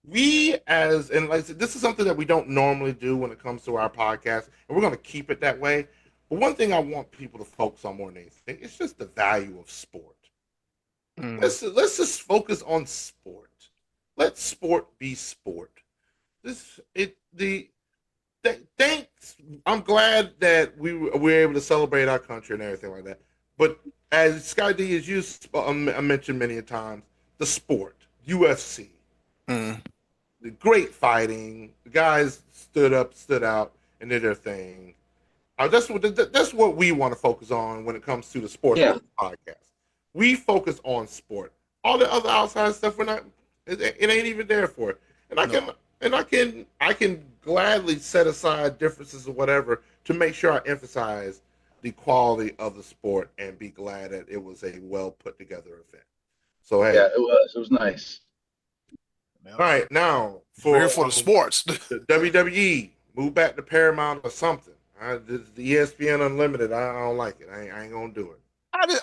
we as and like I said, this is something that we don't normally do when it comes to our podcast, and we're going to keep it that way. But one thing I want people to focus on more than anything, it's just the value of sport. Mm. Let's just focus on sport. Let sport be sport. This it the thanks. I'm glad that we're able to celebrate our country and everything like that. But as Sky D as you mentioned many a times, the sport UFC, Mm. the great fighting. The guys stood up, stood out, and did their thing. That's what we want to focus on when it comes to the sports yeah. podcast. We focus on sport. all the other outside stuff, we're not. It ain't even there for it. And No. I can gladly set aside differences or whatever to make sure I emphasize the quality of the sport and be glad that it was a well put together event. So Yeah, hey, it was. It was nice. Yeah. all right, now We're here for for the sports. the WWE, move back to Paramount or something. The ESPN Unlimited, I don't like it. I ain't gonna do it.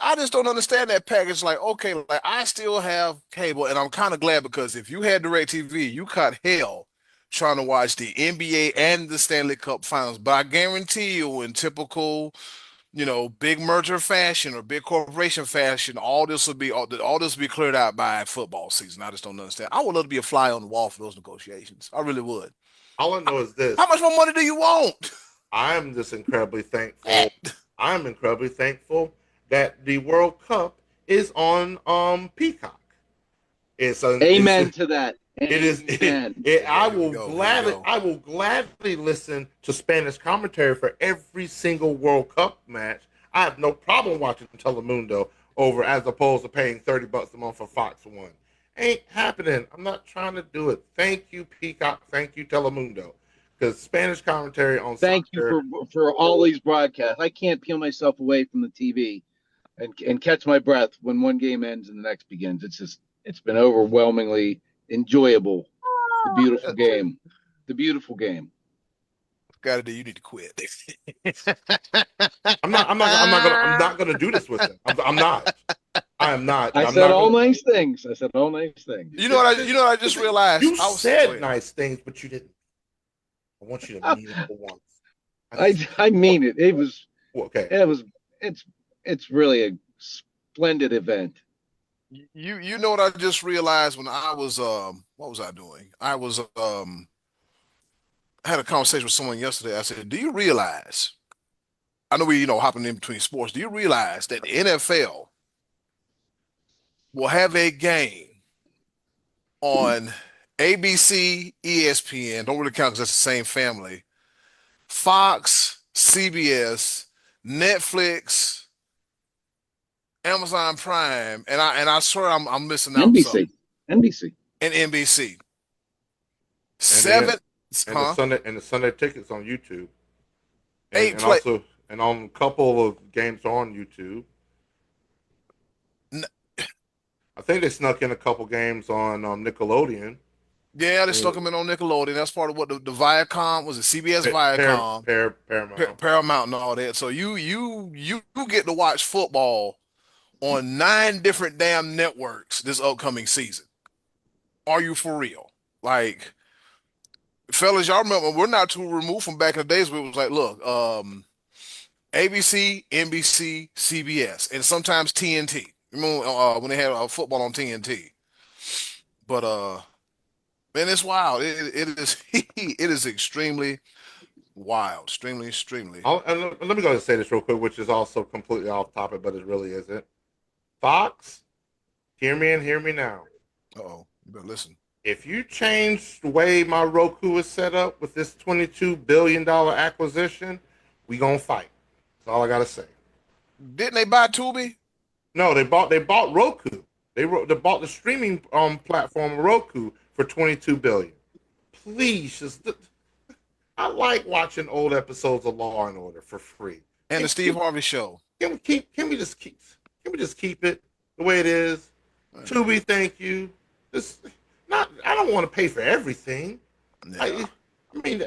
I just don't understand that package. Like, okay, like I still have cable, and I'm kind of glad because if you had DirecTV, you caught hell trying to watch the NBA and the Stanley Cup Finals. But I guarantee you, in typical, big merger fashion or big corporation fashion, all this will be cleared out by football season. I just don't understand. I would love to be a fly on the wall for those negotiations. I really would. All I know is How this: much more money do you want? I'm just incredibly thankful. I'm incredibly thankful that the World Cup is on Peacock. It's Amen to that. it is Amen. I Here we will go. Here we go. gladly listen to Spanish commentary for every single World Cup match. I have no problem watching Telemundo over as opposed to paying $30 a month for Fox One. Ain't happening. I'm not trying to do it. Thank you, Peacock. Thank you, Telemundo. Because Spanish commentary on Thank you soccer. for all these broadcasts. I can't peel myself away from the TV and catch my breath when one game ends and the next begins. It's been overwhelmingly enjoyable. The beautiful game. The beautiful game. Gotta do. You need to quit. I'm not gonna do this with them. I'm not. I am not. I I'm said not all gonna. nice things. I said all nice things. I just realized. You Go said ahead. nice things, but you didn't. I want you to I mean it for once. I just I mean it. okay. It was it's it's really a splendid event. You know what I just realized when I was what was I doing? I had a conversation with someone yesterday. I said, "Do you realize? I know we hopping in between sports. Do you realize that the NFL will have a game on ABC, ESPN? Don't really count because that's the same family. Fox, CBS, Netflix, Amazon Prime, and I swear I'm missing out something. NBC. NBC. And NBC. And then Seven, huh? the Sunday tickets on YouTube, Eight and play. also and on a couple of games on YouTube. n- I think they snuck in a couple games on Nickelodeon. Yeah, they Uh, stuck them in on Nickelodeon. That's part of what the Viacom was. It CBS Viacom, Paramount. Paramount, and all that. So you get to watch football on 9 different damn networks this upcoming season. Are you for real? Like, fellas, y'all remember we're not too removed from back in the days where it was like, look, ABC, NBC, CBS, and sometimes TNT. Remember when they had football on TNT? But man, it's wild. It is it is extremely wild, extremely. And let me go ahead and say this real quick, which is also completely off topic, but it really isn't. Fox, hear me and hear me now. Oh, you better listen. If you change the way my Roku is set up with this $22 billion acquisition, we gonna fight. That's all I gotta say. Didn't they buy Tubi? No, they bought Roku. They bought the streaming platform Roku for $22 billion. Please, just I like watching old episodes of Law and Order for free. And the Steve Harvey Show. Can we just keep it the way it is? Tubi, thank you. Just not. I don't want to pay for everything. Yeah. I mean,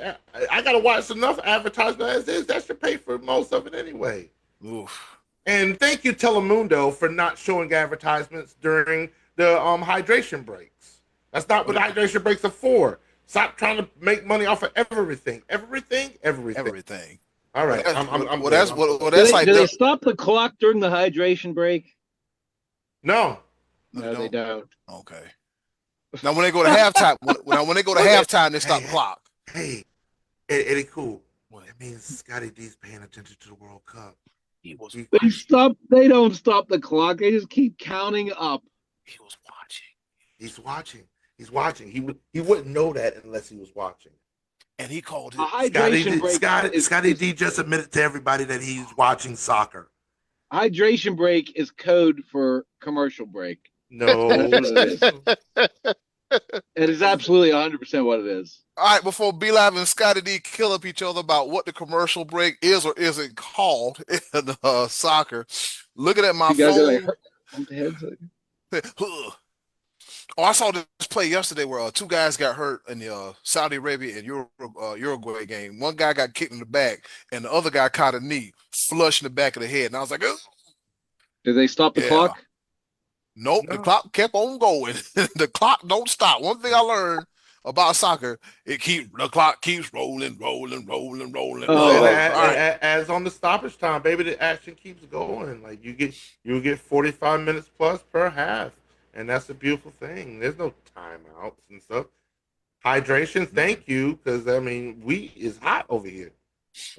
I gotta watch enough advertisement as is. That should pay for most of it anyway. Oof. And thank you, Telemundo, for not showing advertisements during the hydration breaks. That's not what hydration breaks are for. Stop trying to make money off of everything. Everything. All right, I'm good. That's like Do they stop the clock during the hydration break? No. No, No, they don't. Okay. Now when they go to halftime, when they go to halftime, they stop the clock. Hey, Eddie, cool. What? That means Scotty D's paying attention to the World Cup. He was They don't stop the clock. They just keep counting up. he was watching. He's watching. He's watching. He wouldn't know that unless he was watching. And he called A it hydration break. Scotty D just admitted to everybody that he's watching soccer. Hydration break is code for commercial break. That's No. what it is. It is absolutely 100% what it is. All right, before B Live and Scotty D kill up each other about what the commercial break is or isn't called in soccer, looking at my You guys are like phone. bumped heads. Oh, I saw this play yesterday where two guys got hurt in the Saudi Arabia and Uruguay game. One guy got kicked in the back, and the other guy caught a knee, flush in the back of the head. And I was like, "Ugh." Did they stop the Yeah, clock? nope. The No. clock kept on going. The clock don't stop. One thing I learned about soccer, the clock keeps rolling, rolling, rolling, rolling, And rolling. Oh, All right. as on the stoppage time, baby, the action keeps going. Like you get 45 minutes plus per half, and that's a beautiful thing. There's no timeouts and stuff. Hydration, thank you, because I mean we is hot over here,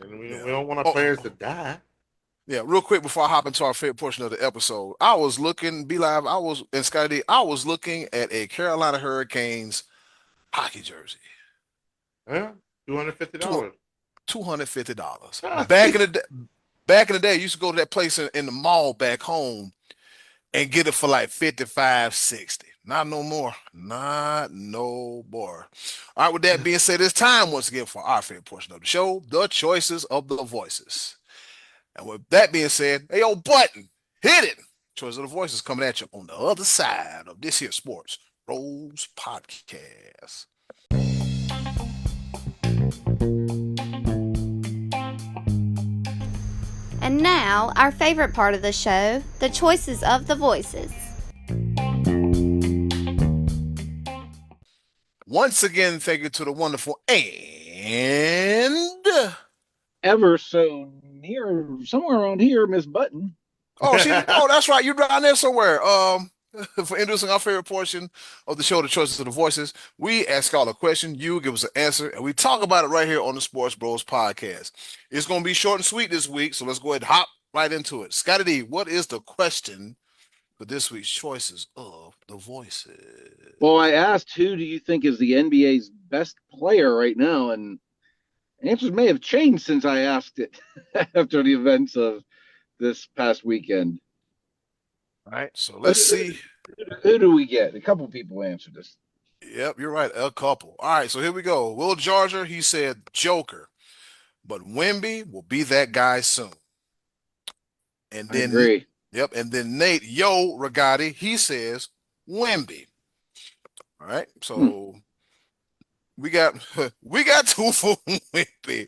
and we Yeah. don't want our Oh, players to die. yeah. Real quick before I hop into our favorite portion of the episode, I was looking, Be Live. I was in Scotty D. I was looking at a Carolina Hurricanes hockey jersey. Yeah, Two $250. $250. Ah, Back in the day, I used to go to that place in the mall back home and get it for like 55, 60. Not no more. Not no more. All right, with that being said, it's time once again for our favorite portion of the show, the choices of the voices. And with that being said, hey, yo, button, hit it. Choice of the voices coming at you on the other side of this here Sports Rose podcast. And now, our favorite part of the show, the choices of the voices. Once again, thank you to the wonderful and ever so near somewhere around here, Miss Button. oh, that's right, you're down there somewhere. For introducing our favorite portion of the show, the choices of the voices, we ask all a question, you give us an answer, and we talk about it right here on the Sports Bros podcast. It's going to be short and sweet this week, so let's go ahead and hop right into it. Scotty D, what is the question for this week's choices of the voices? Well, I asked who do you think is the NBA's best player right now, and answers may have changed since I asked it after the events of this past weekend. All right, so let's see. Who do we get? A couple people answered this. Yep, you're right. A couple. All right, so here we go. Will Georgia, he said Joker, but Wemby will be that guy soon. And I then, agree. yep, and then Nate Yo Regatti, he says Wemby. All right, so we got we got two for Wemby.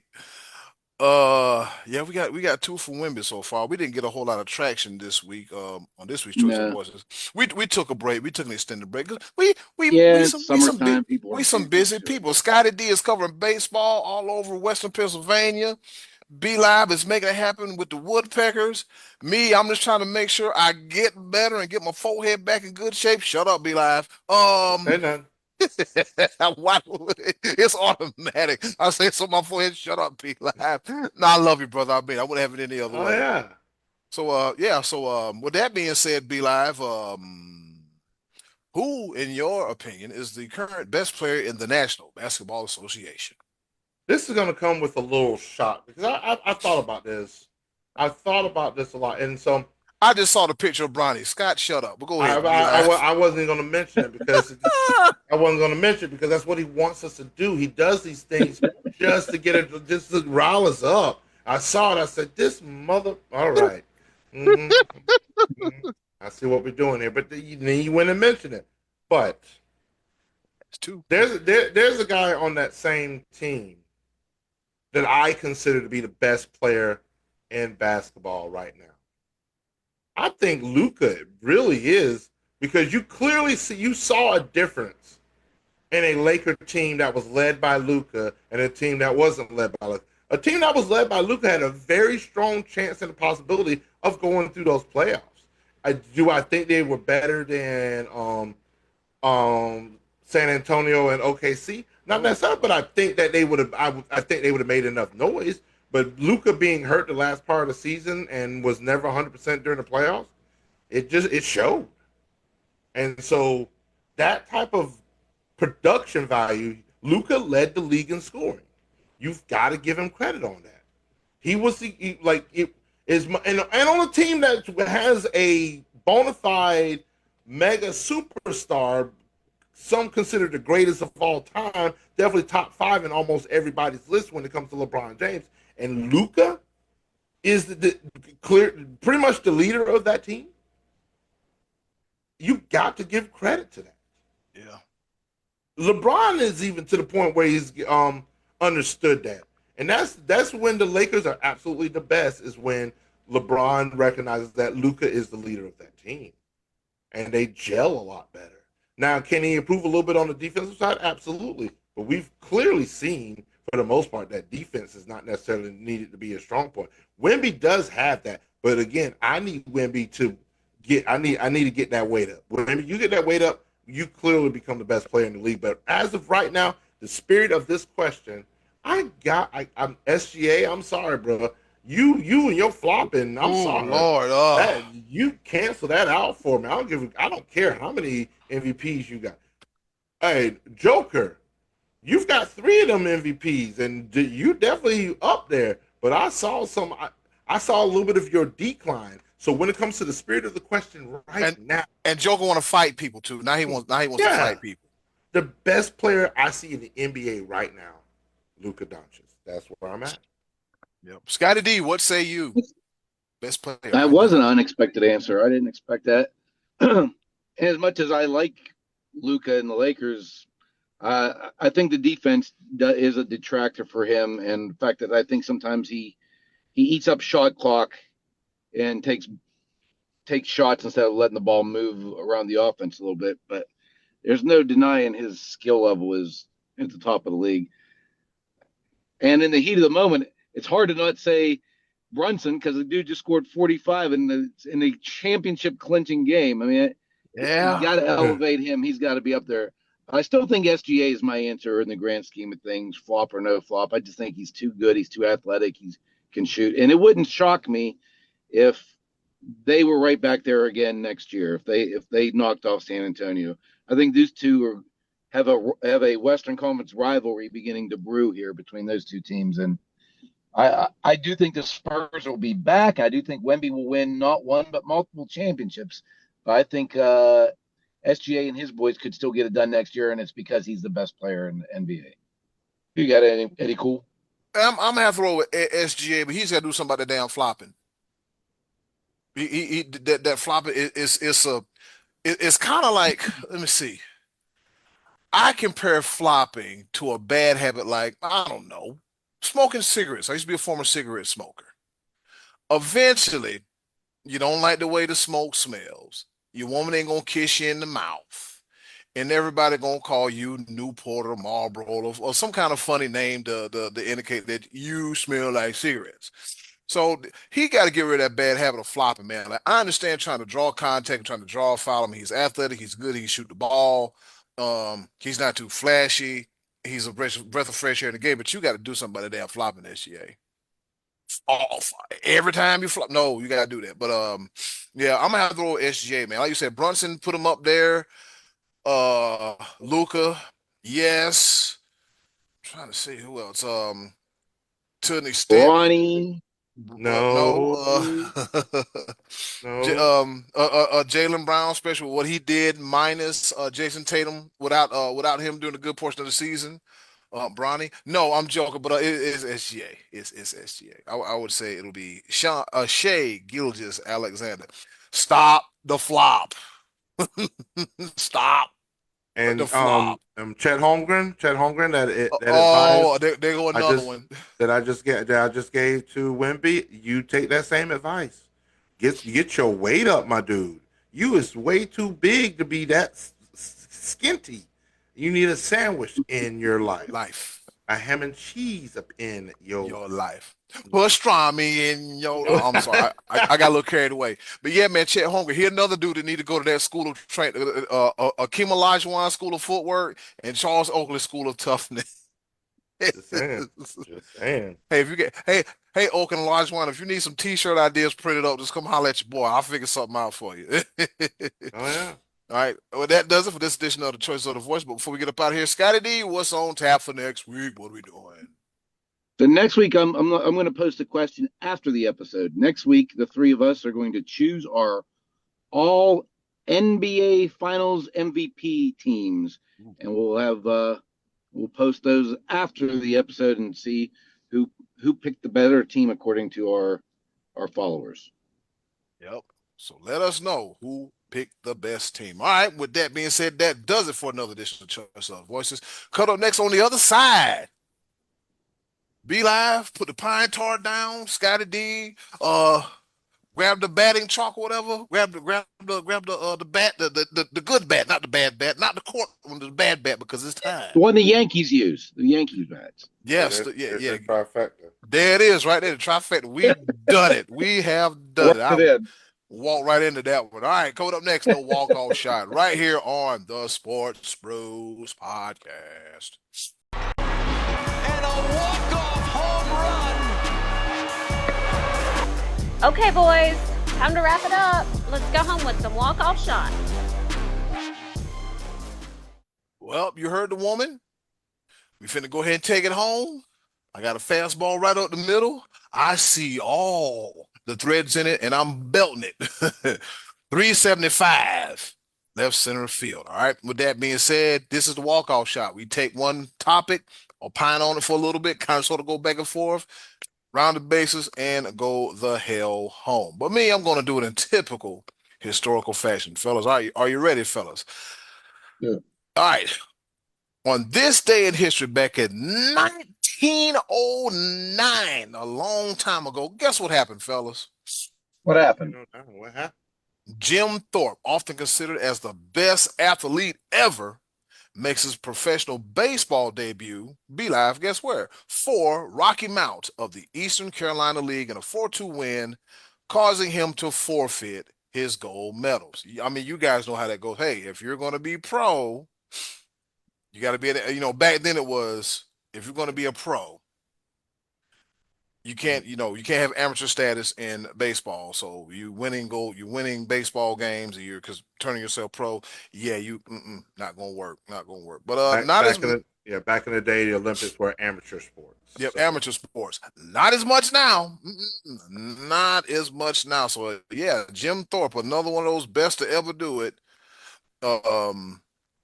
Yeah, we got two from Wemby so far. We didn't get a whole lot of traction this week. On this week's choice of No. voices, we took a break. We took an extended break. 'Cause we Yeah, we it's some we some big summertime. People we are some busy. busy people. Scotty D is covering baseball all over Western Pennsylvania. B Live is making it happen with the Woodpeckers. Me, I'm just trying to make sure I get better and get my forehead back in good shape. Shut up, B Live. Say nothing. It's automatic. I say so my forehead, shut up, P Live. No, I love you, brother. I mean, I wouldn't have it any other Oh way. yeah. So yeah, so with that being said, B Live, who, in your opinion, is the current best player in the National Basketball Association? This is gonna come with a little shock because I thought about this. I thought about this a lot, and so I just saw the picture of Bronny. Scott, shut up. But go I ahead, B I, Live. I wasn't gonna mention it because I wasn't gonna mention it because that's what he wants us to do. He does these things just to get it, just to rile us up. I saw it. I said, "This mother." All right. Mhm, mhm. I see what we're doing here, but then you went and mentioned it. But It's two. there's a guy on that same team that I consider to be the best player in basketball right now. I think Luka really is because you clearly see you saw a difference in a Laker team that was led by Luka and a team that wasn't led by Luka. A team that was led by Luka had a very strong chance and a possibility of going through those playoffs. I think they were better than San Antonio and OKC. Not necessarily, but I think that they would have. I think they would have made enough noise. But Luka being hurt the last part of the season and was never 100% during the playoffs, it showed. And so that type of production value, Luka led the league in scoring. You've got to give him credit on that. He was like it is, and on a team that has a bona fide mega superstar, some consider the greatest of all time, definitely top 5 in almost everybody's list when it comes to LeBron James. And Luka is the clear, pretty much the leader of that team. You got to give credit to that. Yeah. LeBron is even to the point where he's understood that, and that's when the Lakers are absolutely the best. Is when LeBron recognizes that Luka is the leader of that team, and they gel a lot better. Now, can he improve a little bit on the defensive side? Absolutely, but we've clearly seen for the most part that defense is not necessarily needed to be a strong point. Wemby does have that, but again, I need Wemby to get. I need to get that weight up. Wemby, you get that weight up, you clearly become the best player in the league. But as of right now, the spirit of this question, I'm SGA. I'm sorry, bro. You and your flopping. I'm Oh sorry. Lord. That you cancel that out for me. I don't care how many MVPs you got. Hey, Joker, you've got 3 of them MVPs, and you definitely up there. But I saw a little bit of your decline. So when it comes to the spirit of the question right and now, and Joker want to fight people too. Now he wants to yeah, fight people. the best player I see in the NBA right now, Luka Doncic. That's where I'm at. Yep. Scotty D, what say you? Best player That right was an now. unexpected answer. I didn't expect that. As much as I like Luca and the Lakers, I think the defense is a detractor for him, and the fact that I think sometimes he eats up shot clock and takes shots instead of letting the ball move around the offense a little bit. But there's no denying his skill level is at the top of the league. And in the heat of the moment, it's hard to not say Brunson because the dude just scored 45 in the championship clinching game. I mean, you Yeah. got to elevate him. He's got to be up there. I still think SGA is my answer in the grand scheme of things, flop or no flop. I just think he's too good. He's too athletic. He can shoot. And it wouldn't shock me if they were right back there again next year, if they knocked off San Antonio. I think these two have a Western Conference rivalry beginning to brew here between those two teams. And I do think the Spurs will be back. I do think Wemby will win not one but multiple championships. But I think SGA and his boys could still get it done next year, and it's because he's the best player in the NBA. You got Eddie Cool? I'm gonna have to roll with SGA, but he's got to do something about the damn flopping. That flopping it's kind of like, let me see. I compare flopping to a bad habit like, I don't know, smoking cigarettes. I used to be a former cigarette smoker. Eventually, you don't like the way the smoke smells. Your woman ain't gonna kiss you in the mouth. And everybody gonna call you Newport or Marlboro or some kind of funny name to indicate that you smell like cigarettes. So he got to get rid of that bad habit of flopping, man. Like I understand trying to draw contact, trying to draw a foul. I mean, he's athletic, he's good, he can shoot the ball. He's not too flashy. He's a breath of fresh air in the game, but you got to do something about the damn flopping SGA. Oh, every time you flop, no, you got to do that. But yeah, I'm gonna have to throw SGA, man. Like you said, Brunson, put him up there. Luca, yes. I'm trying to see who else. To an extent, Ronnie. no. No, no. Jalen Brown special, what he did minus Jason Tatum without him doing a good portion of the season. Bronny, no, I'm joking, but it's SGA. It's SGA. I would say it'll be Shea Gilgis Alexander. Stop the flop. Stop the And flop. Chet Holmgren, that advice Oh, there go I another just one. that I just gave to Wemby. You take that same advice. Get your weight up, my dude. You is way too big to be that skinty. You need a sandwich in your life. Life. A ham and cheese up in your Your life. Pastrami in your. I'm sorry, I got a little carried away. But yeah, man, Chet Holmgren. He another dude that need to go to that school of train, Akeem Olajuwon School of Footwork and Charles Oakley School of Toughness. Hey, just saying. Just saying. if you get, hey, Oak and Olajuwon, if you need some T-shirt ideas printed up, just come holler at your boy. I'll figure something out for you. Oh yeah. All right. Well, that does it for this edition of the Choice of the Voice. But before we get up out of here, Scotty D, what's on tap for next week? What are we doing? So next week, I'm going to post a question after the episode. Next week, the three of us are going to choose our all NBA Finals MVP teams, and we'll post those after the episode and see who picked the better team according to our followers. Yep. So let us know who picked the best team. All right. With that being said, that does it for another edition of Choice of Voices. Cut up next on the other side. Be live. Put the pine tar down. Scotty D. Grab the batting chalk or whatever. Grab the bat, the good bat, not the bad bat, not the court one, the bad bat because it's time. The one the Yankees use, the Yankees bats. Yes, yeah, There's yeah. your trifecta. There it is, right there. The trifecta. We've done it. We have done it. Worked I it in. walk right into that one. All right, coming up next, the walk-off shot right here on the Sports Bros Podcast. And a walk-off home run. Okay, boys, time to wrap it up. Let's go home with some walk-off shots. Well, you heard the woman. We finna go ahead and take it home. I got a fastball right up the middle. I see all the threads in it, and I'm belting it. 375 left center field. All right. With that being said, this is the walk-off shot. We take one topic, opine on it for a little bit, kind of sort of go back and forth, round the bases, and go the hell home. But me, I'm going to do it in typical historical fashion. Fellas, are you ready, fellas? Yeah. All right. On this day in history, back in 1909, a long time ago, guess what happened, fellas? What happened? What happened? Jim Thorpe, often considered as the best athlete ever, makes his professional baseball debut, be live, guess where? For Rocky Mount of the Eastern Carolina League in a 4-2 win, causing him to forfeit his gold medals. I mean, you guys know how that goes. Hey, if you're going to be pro, you got to be, back then it was, if you're going to be a pro, you can't have amateur status in baseball. So you winning baseball games, and you're because turning yourself pro. Yeah, not gonna work, not gonna work. But Back in the day, the Olympics were amateur sports. yep, So. amateur sports. Not as much now. Not as much now. So yeah, Jim Thorpe, another one of those best to ever do it.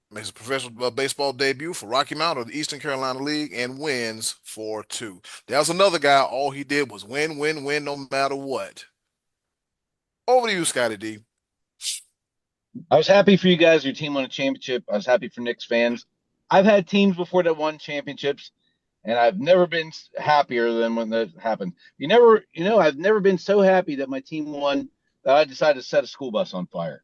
Makes a professional baseball debut for Rocky Mount of the Eastern Carolina League and wins 4-2. That was another guy. All he did was win, win, win, no matter what. Over to you, Scotty D. I was happy for you guys. Your team won a championship. I was happy for Knicks fans. I've had teams before that won championships, and I've never been happier than when that happened. I've never been so happy that my team won that I decided to set a school bus on fire.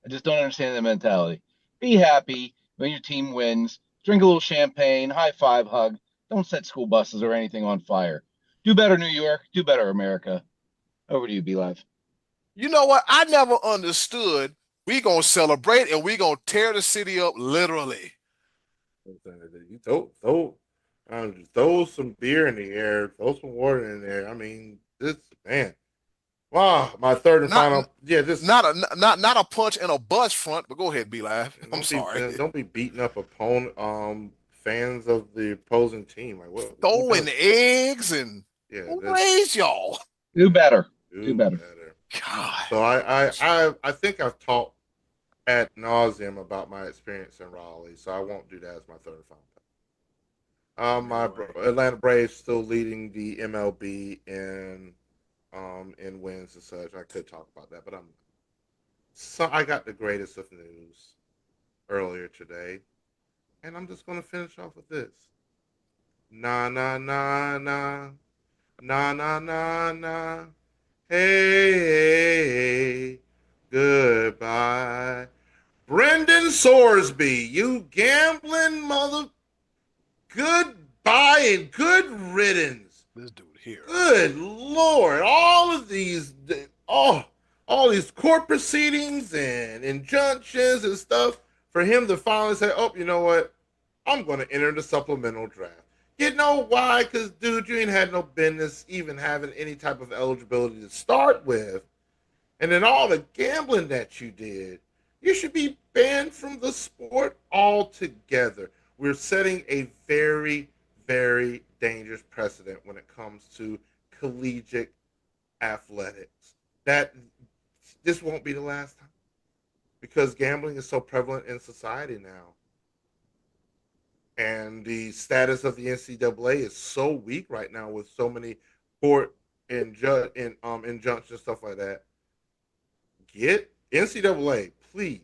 I just don't understand the mentality. Be happy when your team wins. Drink a little champagne, high five, hug. Don't set school buses or anything on fire. Do better, New York. Do better, America. Over to you, Be Live. You know what? I never understood. We gonna celebrate and we gonna tear the city up literally. You throw some beer in the air, throw some water in there. I mean, this man. Wow, my third and final. Yeah, this not a punch and a bus front, but go ahead, Be Live. I'm sorry. Don't be beating up fans of the opposing team. Like what? Throwing eggs and who raised y'all? Do better. Do better. God. So I think I've talked ad nauseum about my experience in Raleigh, so I won't do that as my third and final. My Atlanta Braves still leading the MLB in wins and such. I could talk about that, but I got the greatest of news earlier today, and I'm just gonna finish off with this. Na na na na na na na na. Hey, goodbye. Brendan Sorsby, you gambling mother. Goodbye and good riddance. This dude here. Good Lord. All these court proceedings and injunctions and stuff for him to finally say, oh, you know what? I'm going to enter the supplemental draft. You know why? Because, dude, you ain't had no business even having any type of eligibility to start with. And then all the gambling that you did, you should be banned from the sport altogether. We're setting a very, very dangerous precedent when it comes to collegiate athletics. This won't be the last time. because gambling is so prevalent in society now. And the status of the NCAA is so weak right now with so many court and judge and injunctions, stuff like that. Get NCAA, please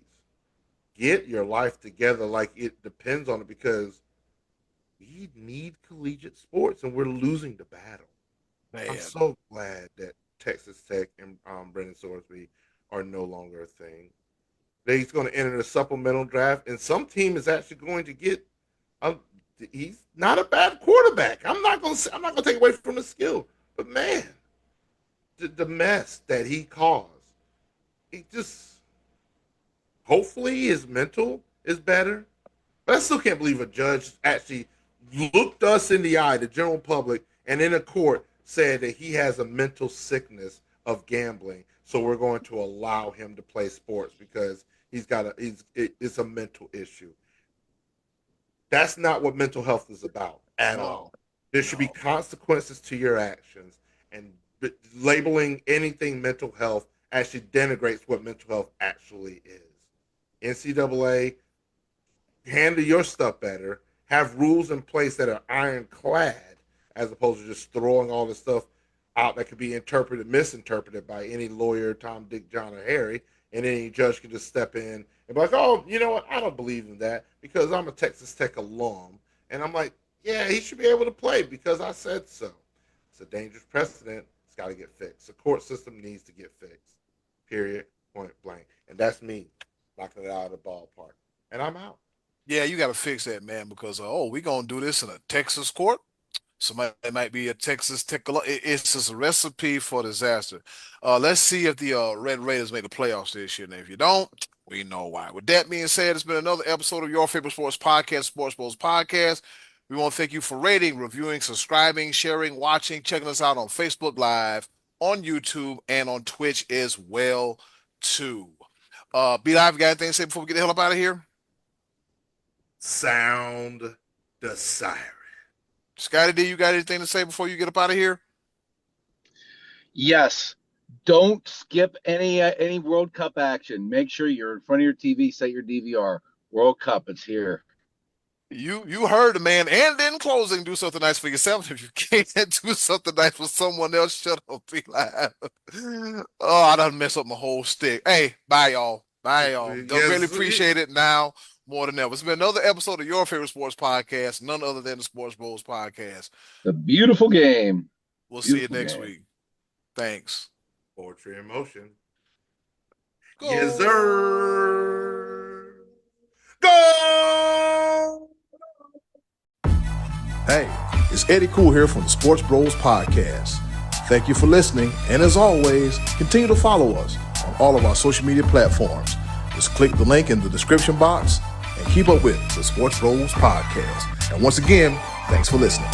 get your life together like it depends on it, because we need collegiate sports and we're losing the battle. Man. I'm so glad that Texas Tech and Brendan Sorsby are no longer a thing. He's going to enter the supplemental draft, and some team is actually going to get. He's not a bad quarterback. I'm not going to take away from his skill, but man, the mess that he caused, he just. Hopefully, his mental is better. But I still can't believe a judge actually looked us in the eye, the general public, and in a court said that he has a mental sickness of gambling. So we're going to allow him to play sports because it's a mental issue. That's not what mental health is about at all. There should be consequences to your actions, and labeling anything mental health actually denigrates what mental health actually is. NCAA, handle your stuff better. Have rules in place that are ironclad, as opposed to just throwing all this stuff out that could be misinterpreted by any lawyer, Tom, Dick, John, or Harry, and any judge can just step in and be like, oh, you know what? I don't believe in that because I'm a Texas Tech alum. And I'm like, yeah, he should be able to play because I said so. It's a dangerous precedent. It's got to get fixed. The court system needs to get fixed. Period. Point blank. And that's me knocking it out of the ballpark. And I'm out. Yeah, you got to fix that, man, because, we're going to do this in a Texas court. Somebody might be a Texas Tech. It's just a recipe for disaster. Let's see if the Red Raiders make the playoffs this year. And if you don't, we know why. With that being said, it's been another episode of Your Favorite Sports Podcast, Sports Bros Podcast. We want to thank you for rating, reviewing, subscribing, sharing, watching, checking us out on Facebook Live, on YouTube, and on Twitch as well, too. B Live, you got anything to say before we get the hell up out of here? Sound the siren. Scotty D, you got anything to say before you get up out of here? Yes. Don't skip any World Cup action. Make sure you're in front of your TV, set your DVR. World Cup, it's here. You heard the man. And in closing, do something nice for yourself. If you can't do something nice for someone else, shut up, be live. Oh, I done messed up my whole stick. Hey, bye, y'all. Bye, y'all. Don't really appreciate it now more than ever. It's been another episode of Your Favorite Sports Podcast, none other than the Sports Bros Podcast. The beautiful game. We'll see you next week. Thanks. Poetry in motion. Go. Yes, sir. Go! Hey, it's Eddie Cool here from the Sports Bros Podcast. Thank you for listening, and as always, continue to follow us on all of our social media platforms. Just click the link in the description box and keep up with the Sports Bros Podcast. And once again, thanks for listening.